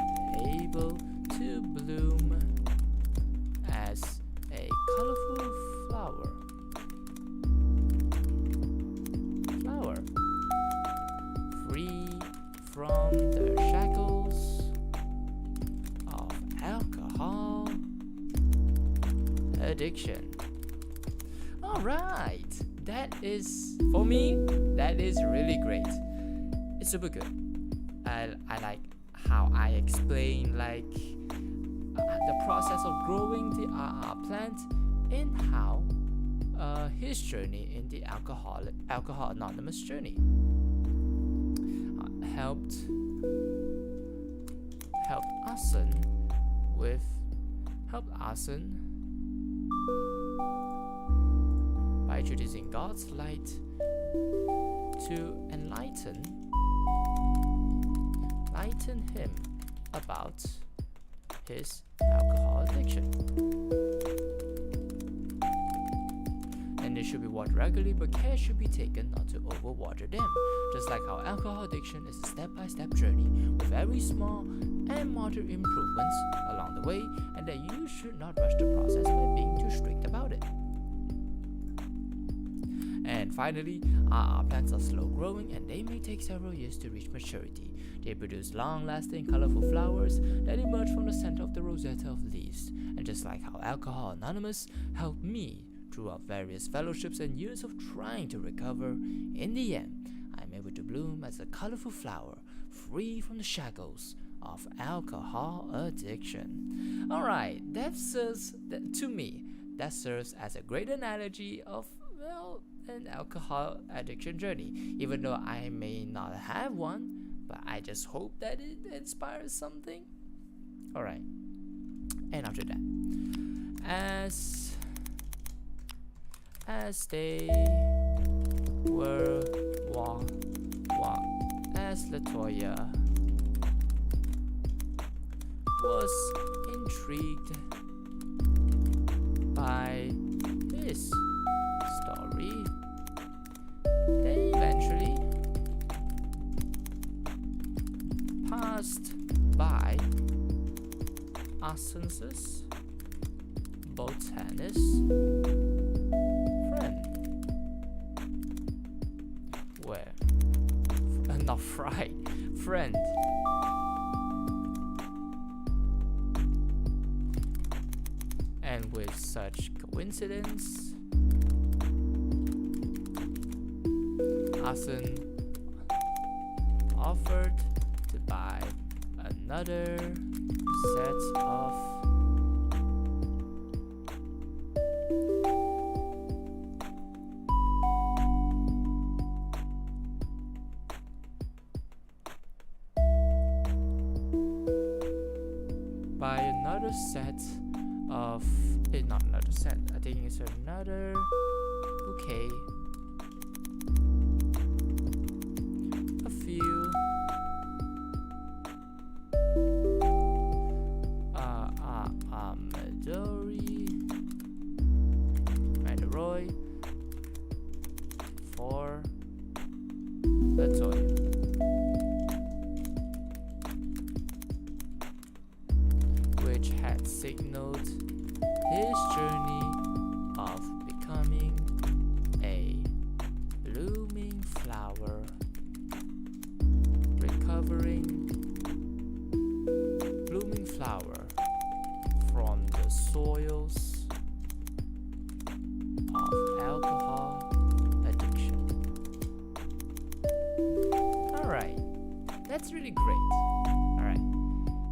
able to bloom as a colorful flower, free from the shackles of alcohol addiction. Alright, that is, for me, that is really great. It's super good. I like how I explain like the process of growing the plant and how his journey in the Alcohol Anonymous journey helped Asen by introducing God's light to enlighten him about his alcohol addiction. And they should be watered regularly, but care should be taken not to overwater them. Just like how alcohol addiction is a step-by-step journey with very small and moderate improvements along the way, and that you should not rush the process by being too strict about it. And finally, our plants are slow growing and they may take several years to reach maturity. They produce long-lasting, colorful flowers that emerge from the center of the rosetta of leaves. And just like how Alcohol Anonymous helped me throughout various fellowships and years of trying to recover, in the end, I'm able to bloom as a colorful flower, free from the shackles of alcohol addiction. Alright, that serves as a great analogy of, well, an alcohol addiction journey. Even though I may not have one, but I just hope that it inspires something. Alright, and after that, as they were as Latoya was intrigued by this story, they eventually passed by Asen's botanist friend. Where? Not friend. And with such coincidence, Asen offered to buy another set of not another set, I think it's another bouquet, a few Maderoy for the toy. Which had signaled his journey of becoming a blooming flower, recovering blooming flower from the soils of alcohol addiction. Alright, that's really great. Alright,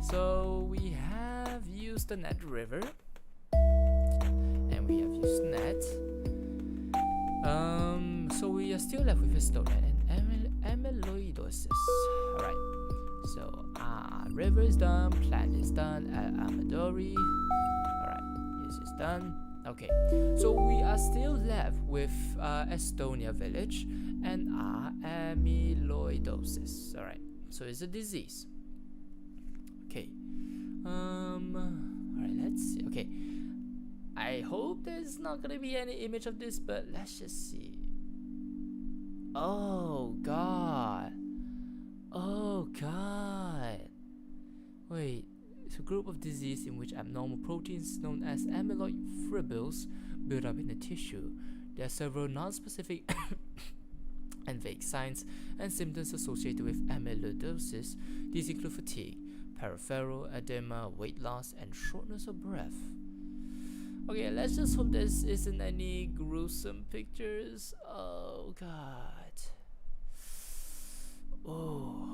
so we have used the net river, and we have used net. So we are still left with Estonia and amyloidosis. Alright, so river is done, plant is done, Amadori. Alright, this is done. Okay, so we are still left with Estonia village and amyloidosis. Alright, so it's a disease. Okay, alright, let's see. Okay, I hope there's not gonna be any image of this, but let's just see. Oh god. Oh god. Wait, it's a group of disease in which abnormal proteins known as amyloid fibrils build up in the tissue. There are several non-specific and vague signs and symptoms associated with amyloidosis. These include fatigue, peripheral edema, weight loss, and shortness of breath. Okay, let's just hope there isn't any gruesome pictures. Oh god. Oh.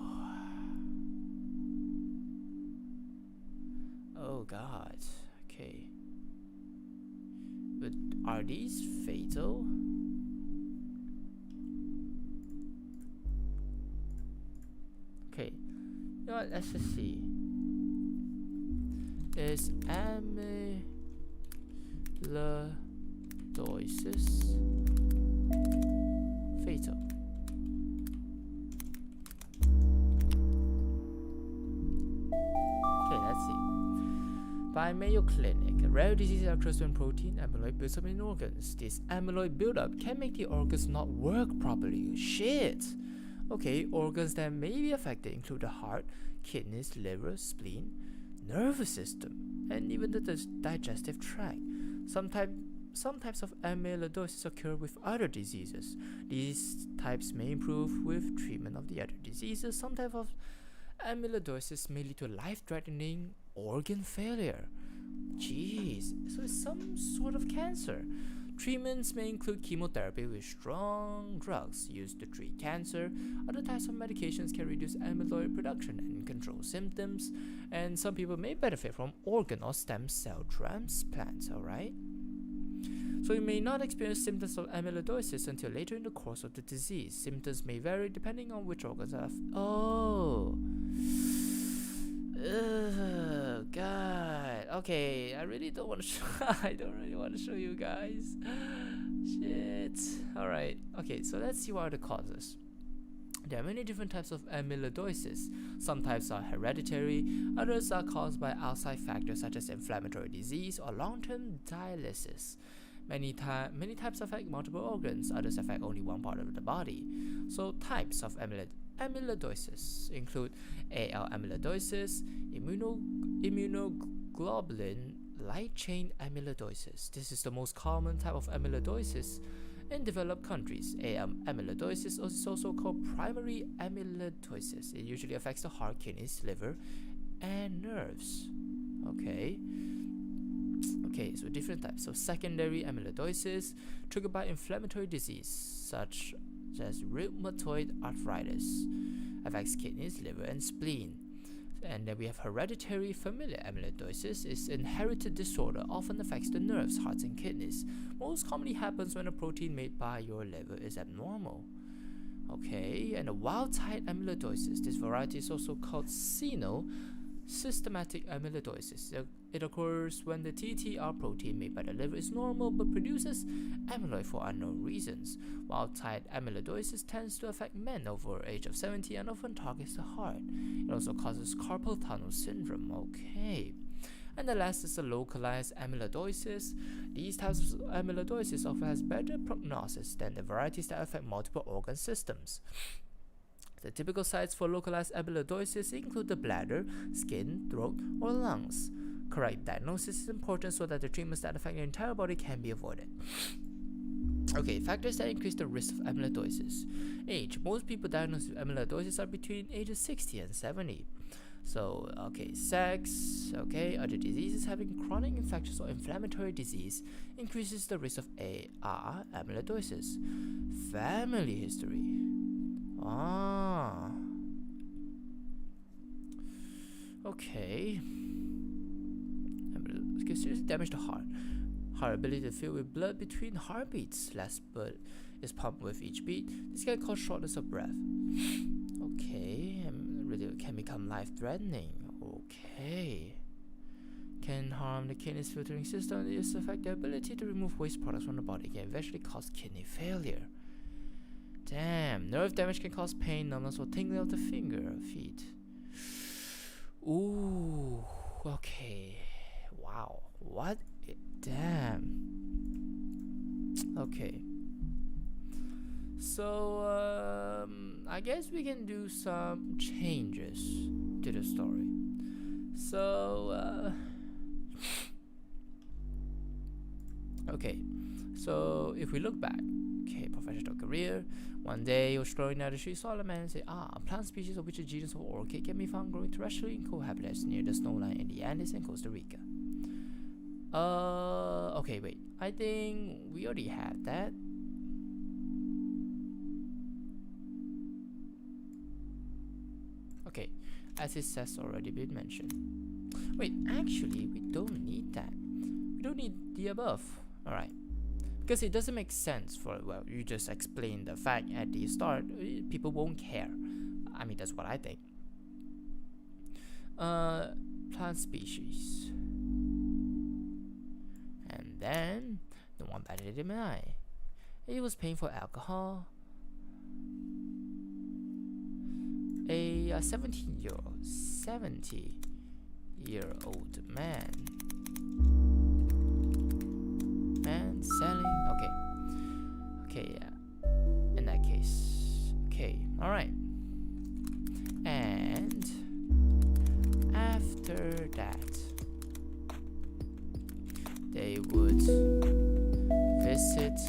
Oh god. Okay. But are these fatal? Okay. You know what? Let's just see. Is amyloidosis fatal? Okay, let's see. By Mayo Clinic, a rare disease occurs when protein amyloid builds up in organs. This amyloid buildup can make the organs not work properly. Shit! Okay, organs that may be affected include the heart, kidneys, liver, spleen, nervous system, and even the digestive tract. Some types of amyloidosis occur with other diseases. These types may improve with treatment of the other diseases. Some type of amyloidosis may lead to life-threatening organ failure. Jeez, so it's some sort of cancer. Treatments may include chemotherapy with strong drugs used to treat cancer. Other types of medications can reduce amyloid production and control symptoms. And some people may benefit from organ or stem cell transplants, alright? So you may not experience symptoms of amyloidosis until later in the course of the disease. Symptoms may vary depending on which organs are oh. Ugh, God. Okay, I really don't want to I don't really want to show you guys. Shit. Alright. Okay, so let's see what are the causes. There are many different types of amyloidosis. Some types are hereditary, others are caused by outside factors such as inflammatory disease or long-term dialysis. Many types affect multiple organs, others affect only one part of the body. So types of amyloidosis include AL amyloidosis, immunoglobulin light chain amyloidosis. This is the most common type of amyloidosis in developed countries. AL amyloidosis is also called primary amyloidosis. It usually affects the heart, kidneys, liver, and nerves. Okay, so different types. So secondary amyloidosis triggered by inflammatory disease such as rheumatoid arthritis, affects kidneys, liver, and spleen. And then we have hereditary familial amyloidosis. Is inherited disorder, often affects the nerves, hearts, and kidneys. Most commonly happens when a protein made by your liver is abnormal. Okay, and a wild-type amyloidosis. This variety is also called systematic amyloidosis. It occurs when the TTR protein made by the liver is normal but produces amyloid for unknown reasons. Wild-type amyloidosis tends to affect men over the age of 70 and often targets the heart. It also causes carpal tunnel syndrome. Okay. And the last is the localized amyloidosis. These types of amyloidosis often has better prognosis than the varieties that affect multiple organ systems. The typical sites for localized amyloidosis include the bladder, skin, throat, or lungs. Correct diagnosis is important so that the treatments that affect your entire body can be avoided. Okay, factors that increase the risk of amyloidosis. Age. Most people diagnosed with amyloidosis are between ages 60 and 70. So, okay, sex, okay, other diseases. Having chronic infectious or inflammatory disease increases the risk of AR, amyloidosis. Family history. Ah. Okay. Can seriously damage the heart. Heart ability to fill with blood between heartbeats. Less blood is pumped with each beat. This can cause shortness of breath. Okay, really can become life-threatening. Okay, can harm the kidney's filtering system. This affect the ability to remove waste products from the body. Can eventually cause kidney failure. Damn, nerve damage can cause pain, numbness, or tingling of the finger or feet. Ooh, okay. Wow, what? Damn. Okay. So, I guess we can do some changes to the story. So, okay. So, if we look back, okay, professional career. One day, he was strolling down the street, saw a man and said, a plant species of which the genus of orchid can be found growing terrestrially in cold habitats near the snowline in the Andes and Costa Rica. Okay, wait. I think we already had that. Okay, as it says already been mentioned. Wait, actually, we don't need that. We don't need the above. Alright. Because it doesn't make sense for, well, you just explain the fact at the start, people won't care. I mean, that's what I think. Plant species. And then, the one batted him in the eye. He was paying for alcohol. A 70-year-old man selling. Okay, yeah. In that case, okay, all right. And after that, they would visit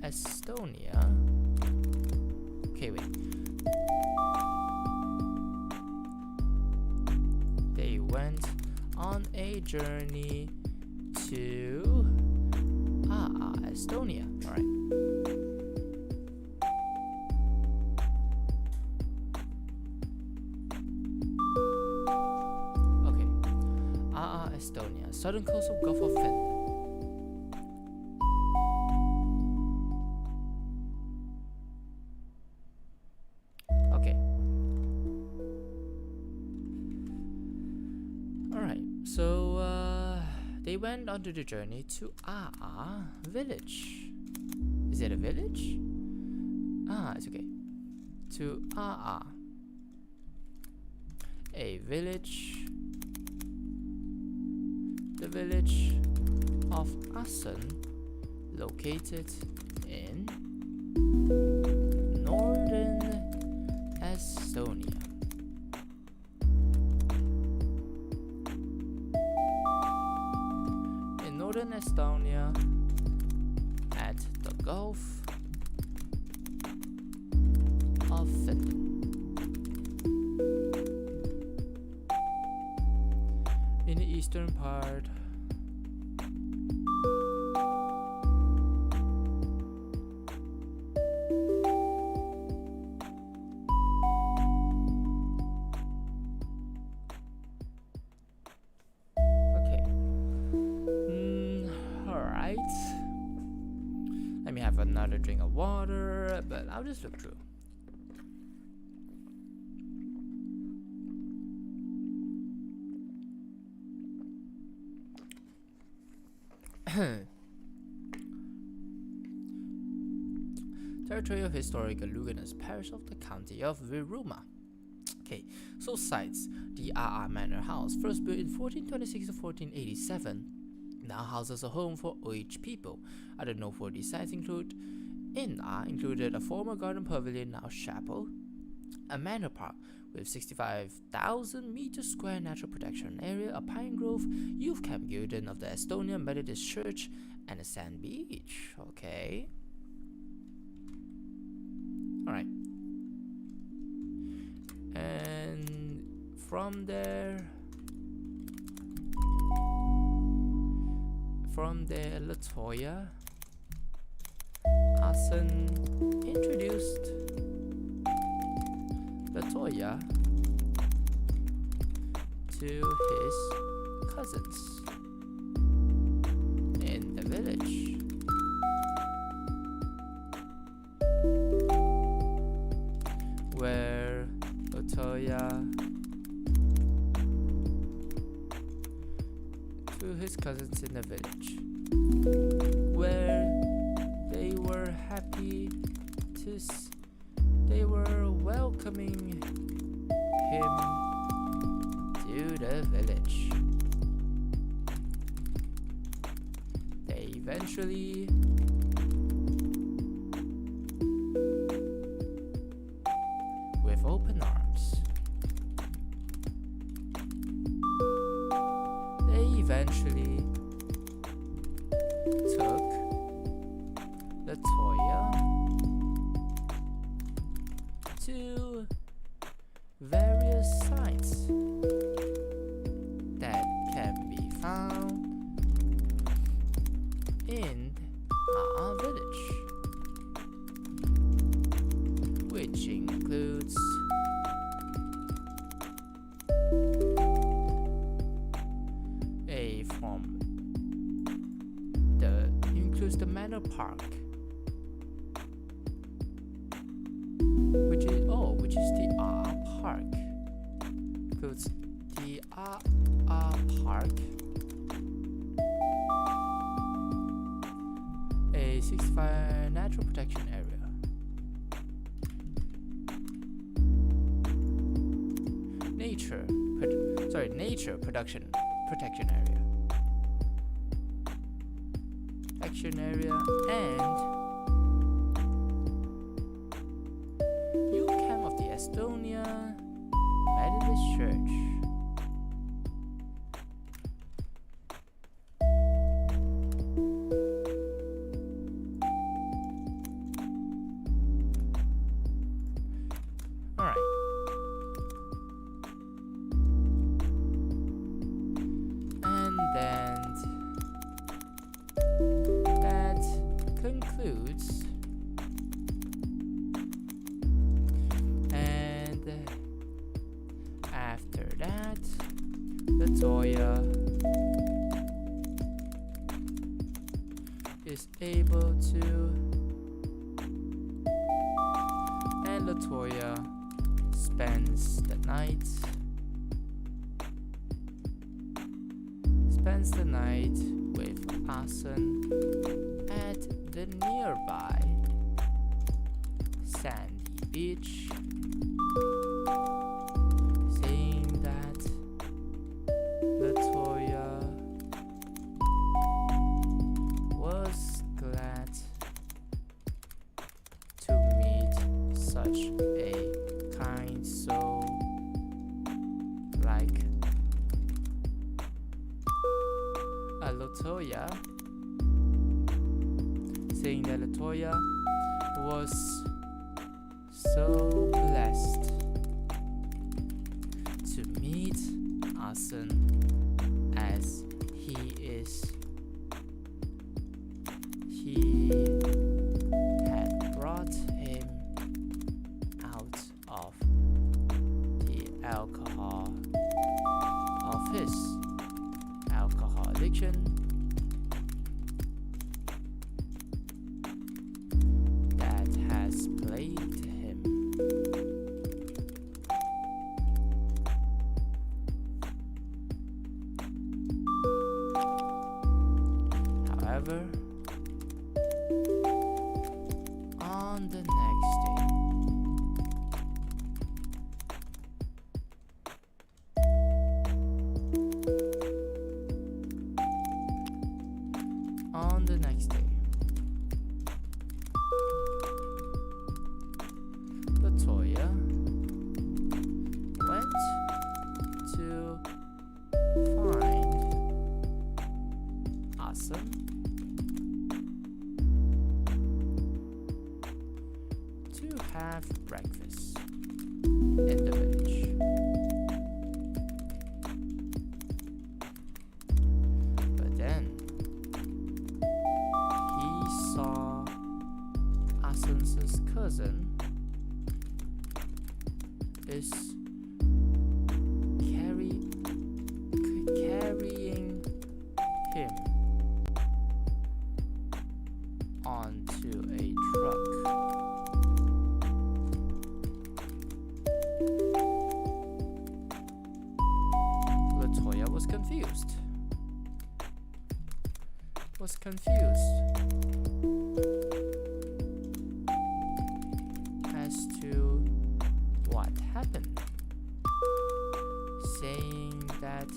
Estonia. Okay, wait. They went on a journey to Estonia. All right. Okay. Estonia, southern coast of Gulf of Finland. Okay. All right. So they went on the journey to village. Is it a village? It's okay. To a village. The village of Assen, located in northern Estonia. Northern Estonia at the Gulf of Finland. In the eastern part another drink of water, but I'll just look through. Territory of historic Luganus parish of the county of Viruma. Okay, so sites. The Manor House, first built in 1426 to 1487. Now houses a home for aged people. Other noteworthy sites include included a former garden pavilion, now chapel, a manor park With 65,000 meters square natural protection area, a pine grove, youth camp garden of the Estonian Methodist Church, and a sand beach. Okay. Alright. And from there, Latoya Hassan introduced Latoya to his cousins in the village. Where Latoya to his cousins in the village, where they were happy to they were welcoming him to the village. They eventually with open arms. They eventually took Latoya to various sites that can be found in our village, which includes the Manor Park, which is the Park. Includes the Park, a 65 natural protection area. Nature protection area. And youth camp of the Estonia Methodist Church. Alright. And then concludes, and after that, Latoya is able to, and Latoya spends the night with Asen at the nearby sandy beach, saying that Latoya was glad to meet such a kind soul like Latoya, saying that Latoya was so blessed to meet Asen as he is. He had brought him out of the alcohol of his alcohol addiction that has plagued him. However, on the next day, Latoya Asen to have breakfast in the village. But then he saw Asen's cousin is carrying him onto a truck. Latoya was confused. As to what happened, saying that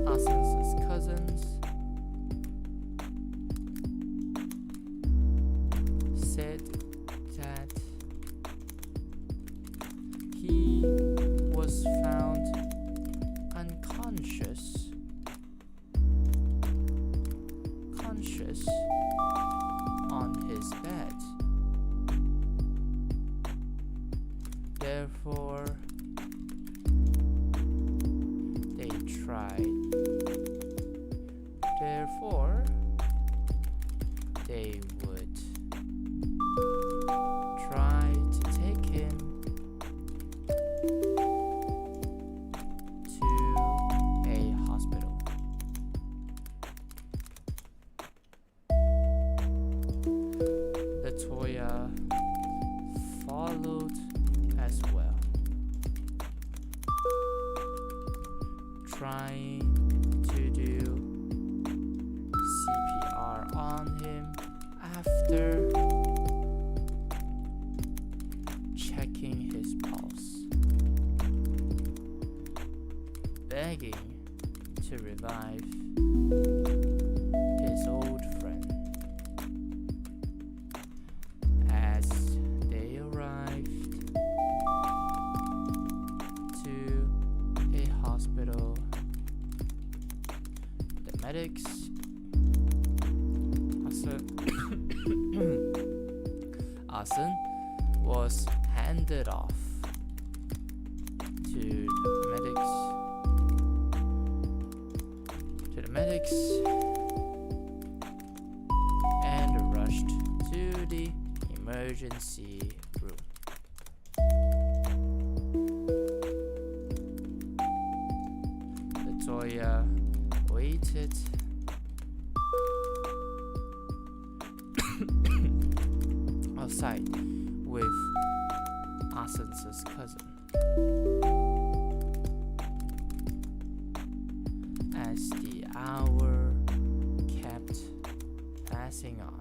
Asen's cousins said that he was found unconscious on his bed. Therefore, they would try to take him to a hospital. Latoya followed as well, trying to do CPR on him after checking his pulse, begging to revive his old friend. As they arrived to a hospital, the medics Asen was handed off to the medics and rushed to the emergency room. Latoya waited outside with Asen's cousin as the hour kept passing on.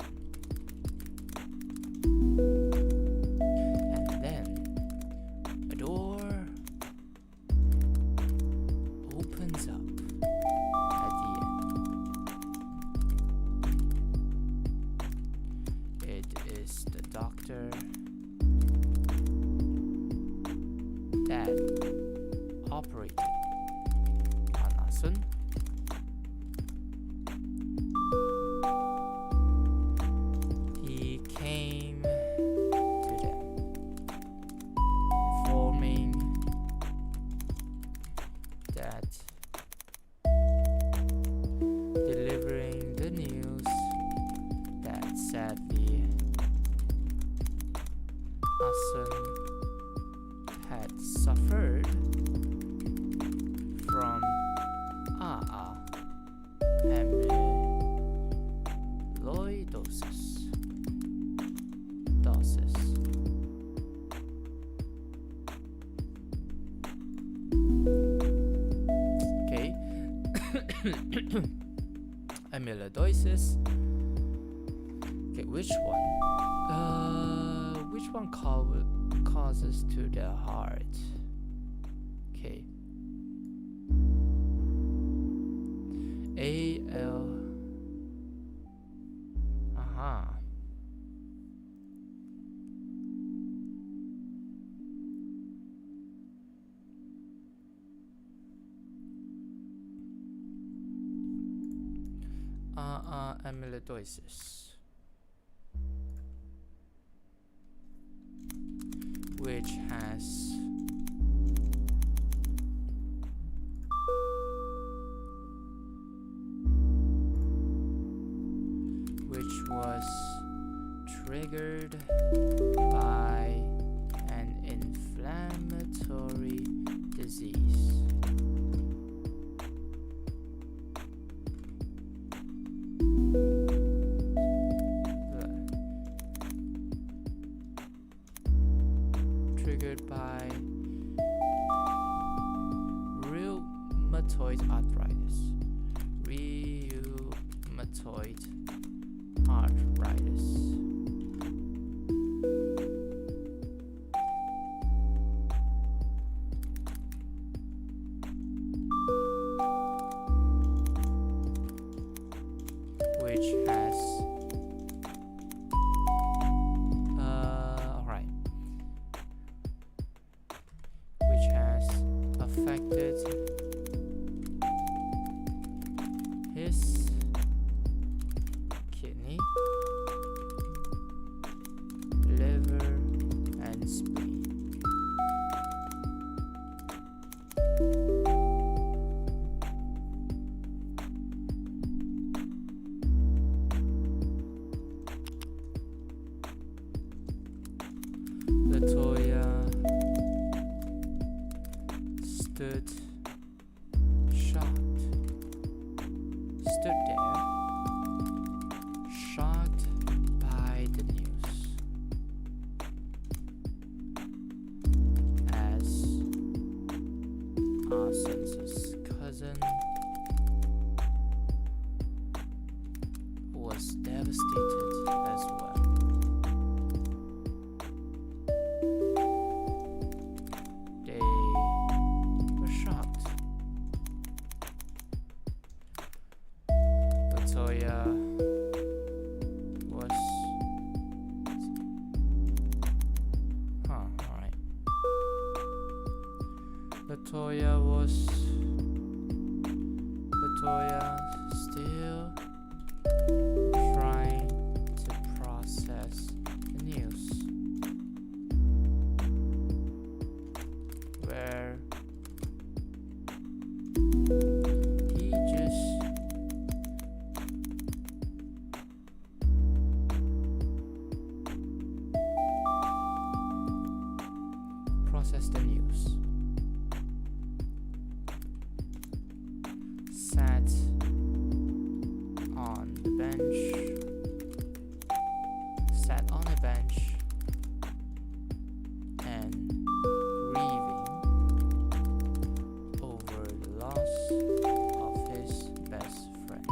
And then a door opens up at the end. It is the doctor that operated on Asen. He came to them, informing that delivering the news that sadly Asen had suffered from amyloidosis. Okay. Amyloidosis. Okay, which one causes to the heart? Okay. AL. amyloidosis, which was triggered by an inflammatory disease. Triggered by rheumatoid arthritis. Which has which has affected his kidney, liver, and spleen. Latoya stood there, shocked by the news, as Arsen's cousin was devastated as well. They were shocked. Latoya was alright. Latoya still trying to process the news, where he just processed the news, sat on a bench and grieving over the loss of his best friend.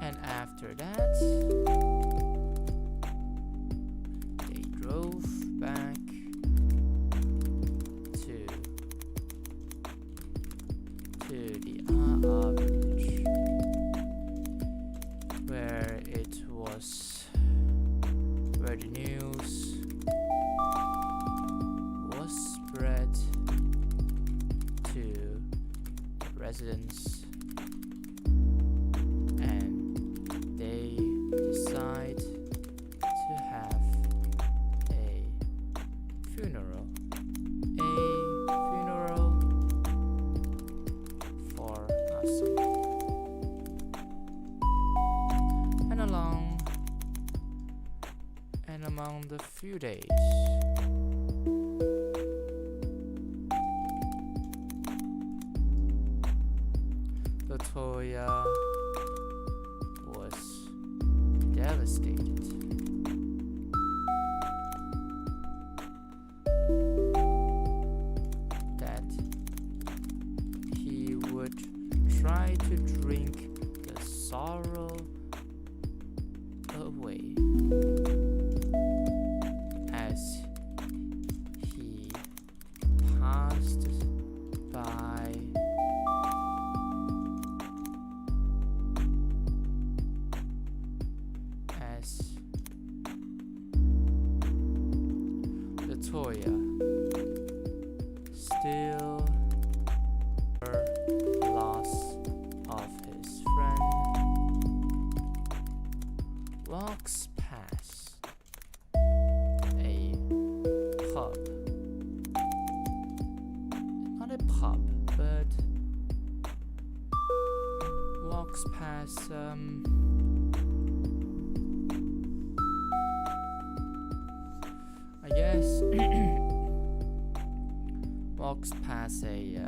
And after that, they drove back to the village, where the news was spread to the residents, and they decide to have a funeral for Asim. And among the few days, Latoya was devastated. That he would try to drink the sorrow away, as he passed by Toya still loss of his friend walks past a pub. Not a pub, but walks past I guess walks past a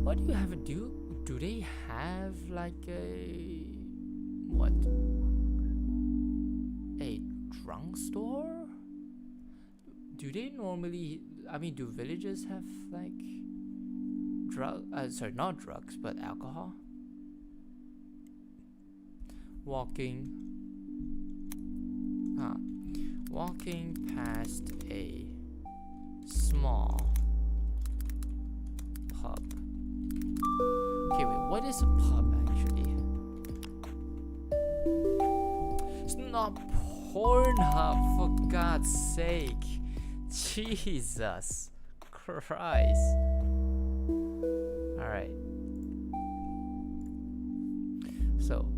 what do you have to do? Do they have like a what? A drugstore? Do they normally? I mean, do villages have like sorry, not drugs, but alcohol? Walking past a small pub. Okay, wait, what is a pub actually? It's not Pornhub, for God's sake. Jesus Christ. Alright. So,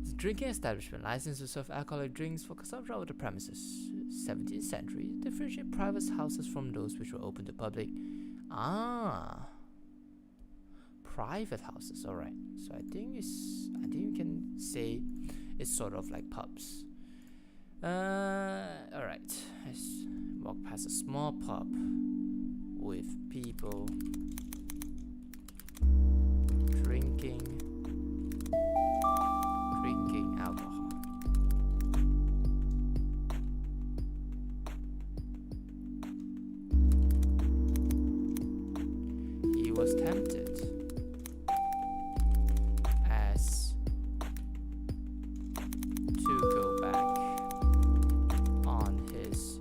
it's a drinking establishment licensed to serve alcoholic drinks for consumption over the premises. 17th century, differentiate private houses from those which were open to public. Private houses, alright. So I think you can say it's sort of like pubs. Alright. Let's walk past a small pub with people drinking alcohol. He was tempted as to go back on his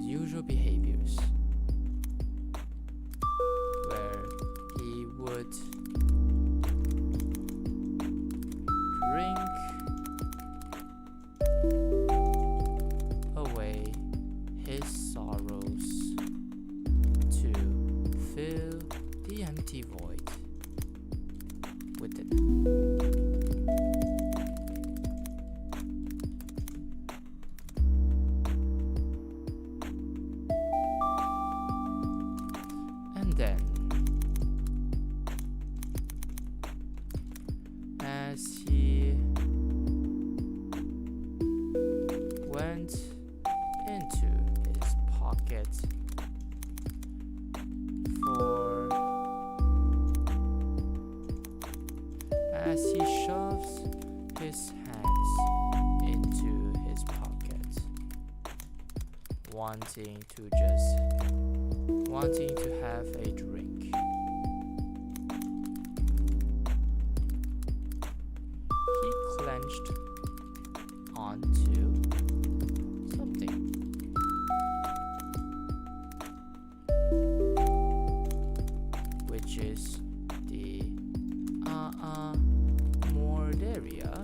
usual behaviors. Where he would drink away his sorrows to fill the empty void within. Then, as he went into his pocket as he shoves his hands into his pocket, wanting to have a drink. He clenched onto something. Which is the Mordaria.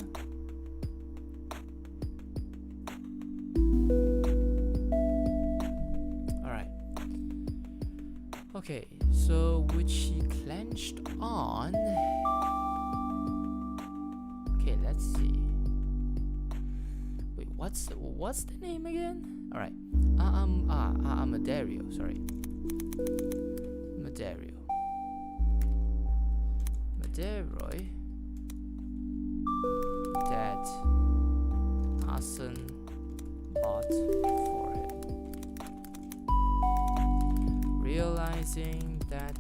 Okay, so which he clenched on. Okay, let's see. Wait, what's the name again? All right, Madario. Sorry, Madario. Madaroi. That Asen bought for him. Realizing that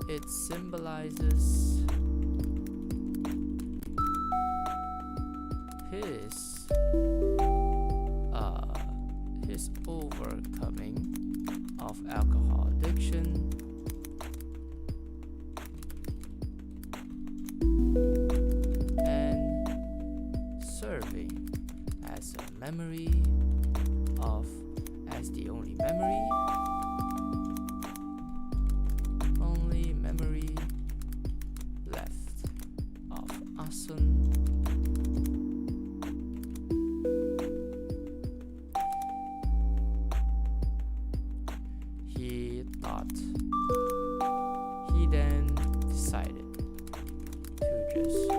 it symbolizes his overcoming of alcohol addiction, memory of as the only memory left of Asun. He then decided to just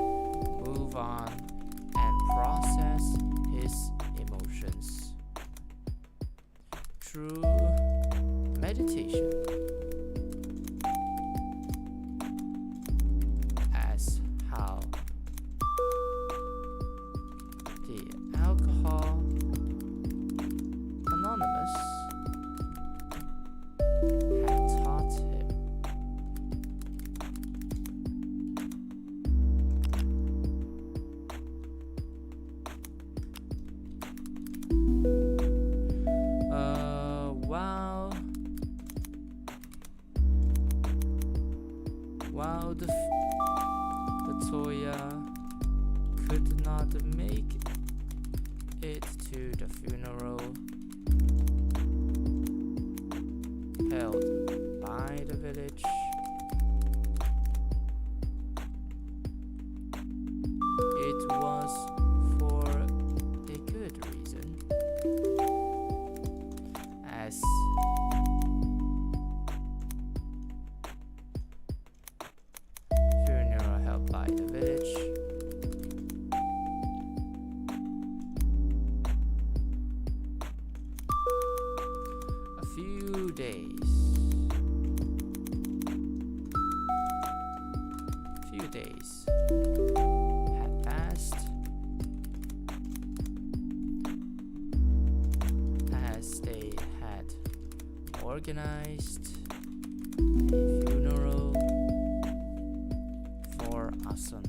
move on and process his emotions through meditation, as how the Alcohol Anonymous had taught him. While the Toya could not make it to the funeral held by the village, it was for a good reason, as funeral held by the village a few days had passed as they had organized a funeral for Asun.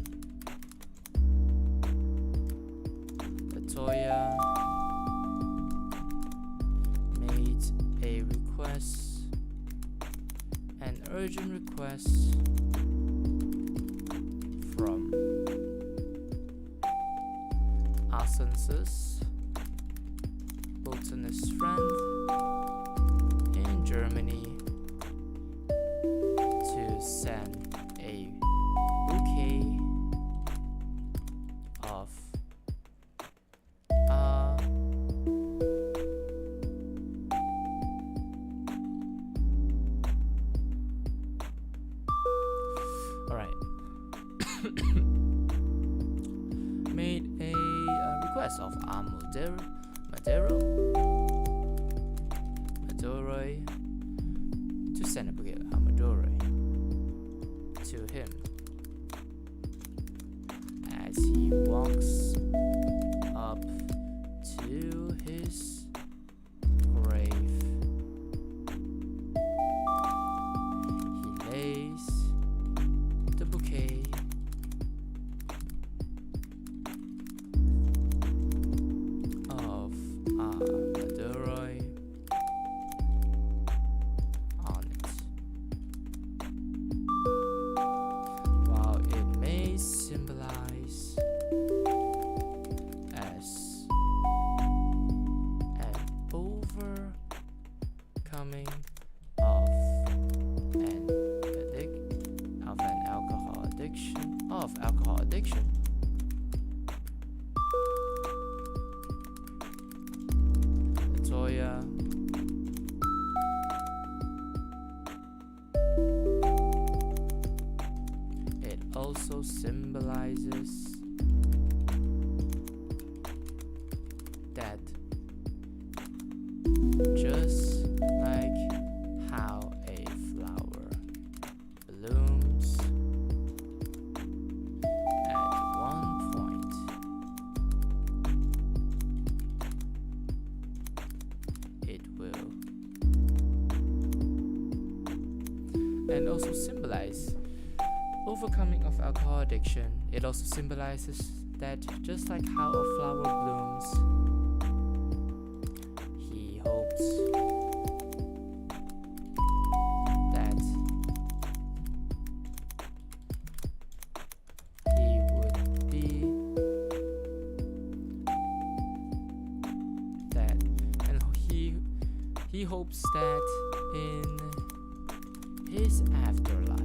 Latoya made a request, an urgent request from Asun's botanist friend in Germany to send a bouquet of made a request of Maduroi to send a bouquet of Maduroi to him as he walks up to his grave. He lays the bouquet of Maduroi on it. While it may symbolize as an overcoming of alcohol addiction, Latoya it also symbolizes that just like how a flower blooms at one point, it will, and also symbolize overcoming of alcohol addiction. It also symbolizes that just like how a flower blooms, he hopes that he would be he hopes that in his afterlife,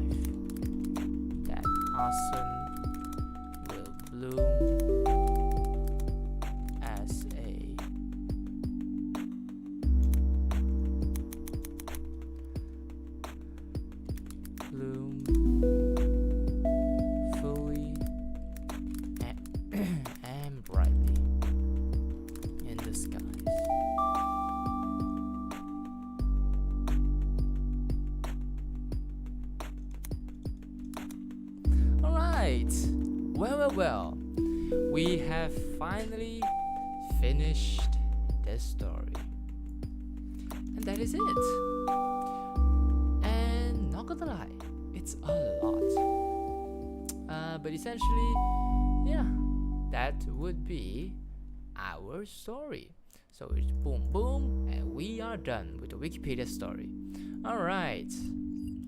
that awesome will bloom as a bloom fully and brightly in the skies. Alright, well, we have finally finished this story. And that is it. And not gonna lie, it's a lot. But essentially, yeah, that would be our story. So it's boom boom, and we are done with the Wikipedia story. Alright,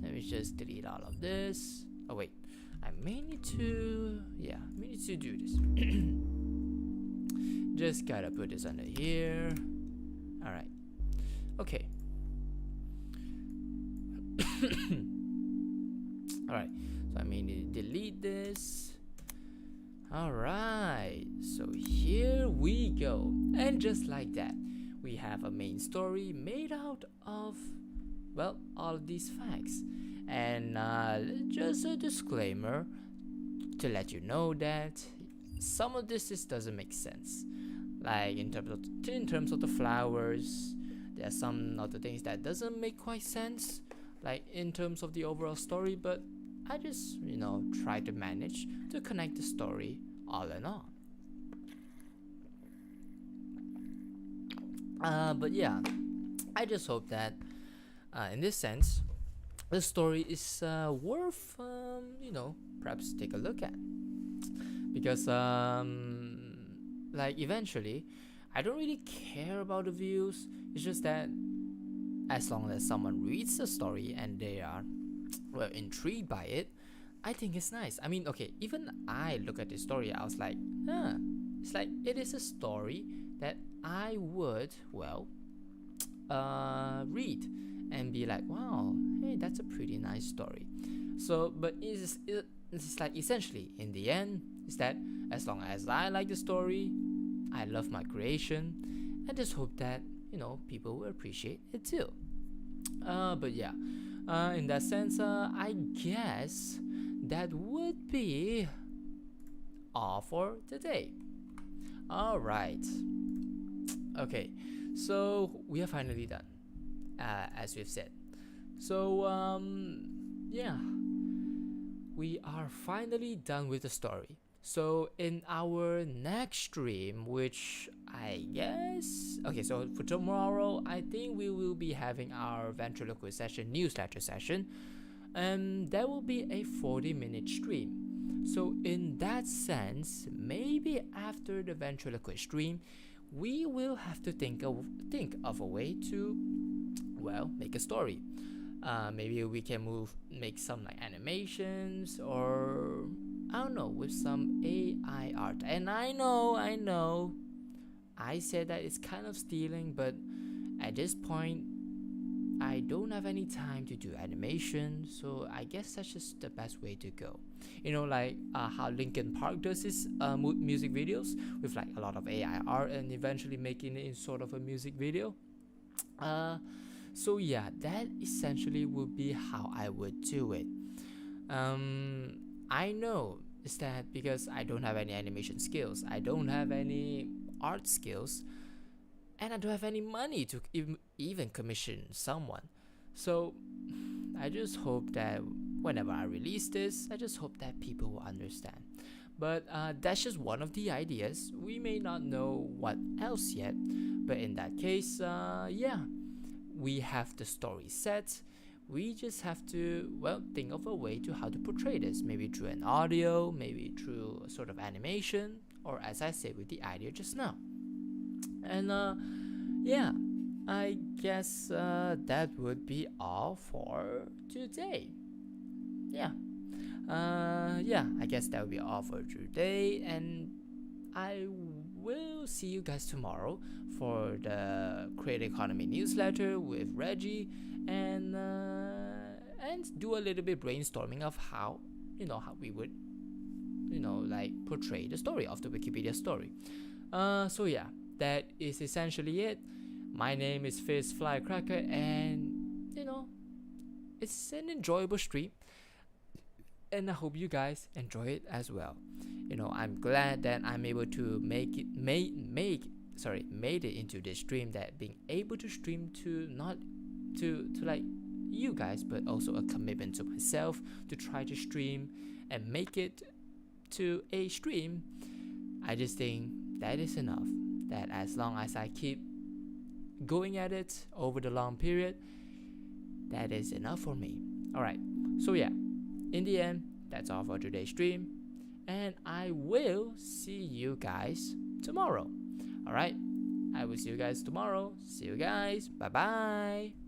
let me just delete all of this. Oh wait, I may need to do this. Just gotta put this under here. Alright, okay. Alright, so I may need to delete this. Alright, so here we go. And just like that, we have a main story made out of, well, all of these facts. And just a disclaimer to let you know that some of this just doesn't make sense. Like in terms of the flowers, there are some other things that doesn't make quite sense, like in terms of the overall story, but I just, try to manage to connect the story all in all. But yeah, I just hope that in this sense, the story is worth, perhaps take a look at. Because, like, eventually, I don't really care about the views. It's just that as long as someone reads the story and they are, well, intrigued by it, I think it's nice. I mean, okay, even I look at this story, I was like, it's like, it is a story that I would, well, read and be like, wow, hey, that's a pretty nice story. So, but it's like, essentially, in the end, is that as long as I like the story, I love my creation, I just hope that, people will appreciate it too. But yeah, in that sense, I guess that would be all for today. Alright. Okay, so we are finally done, as we've said. So, yeah, we are finally done with the story. So in our next stream, which I guess, okay, so for tomorrow, I think we will be having our ventriloquist session, newsletter session, and that will be a 40-minute stream. So in that sense, maybe after the ventriloquist stream, we will have to think of a way to, well, make a story. Maybe we can make some like animations, or I don't know, with some AI art. And I know, I said that it's kind of stealing, but at this point, I don't have any time to do animation, so I guess that's just the best way to go. Like how Linkin Park does his music videos with like a lot of AI art and eventually making it in sort of a music video. So yeah, that essentially would be how I would do it. I know is that because I don't have any animation skills, I don't have any art skills, and I don't have any money to even commission someone. So I just hope that whenever I release this, I just hope that people will understand. But that's just one of the ideas. We may not know what else yet, but in that case, yeah, we have the story set. We just have to, well, think of a way to how to portray this. Maybe through an audio, maybe through a sort of animation, or as I said with the idea just now. And yeah, I guess that would be all for today. Yeah. I guess that would be all for today. And I will see you guys tomorrow for the Creator Economy newsletter with Reggie, and do a little bit brainstorming of how we would like portray the story of the Wikipedia story. So yeah, that is essentially it. My name is Fizz Flyrecracker, and it's an enjoyable stream, and I hope you guys enjoy it as well. I'm glad that I'm able to made it into this stream, that being able to stream to not to like you guys, but also a commitment to myself to try to stream and make it to a stream. I just think that is enough, that as long as I keep going at it over the long period, that is enough for me. Alright, so yeah, in the end, that's all for today's stream, and I will see you guys tomorrow. Alright, I will see you guys tomorrow. See you guys. Bye bye.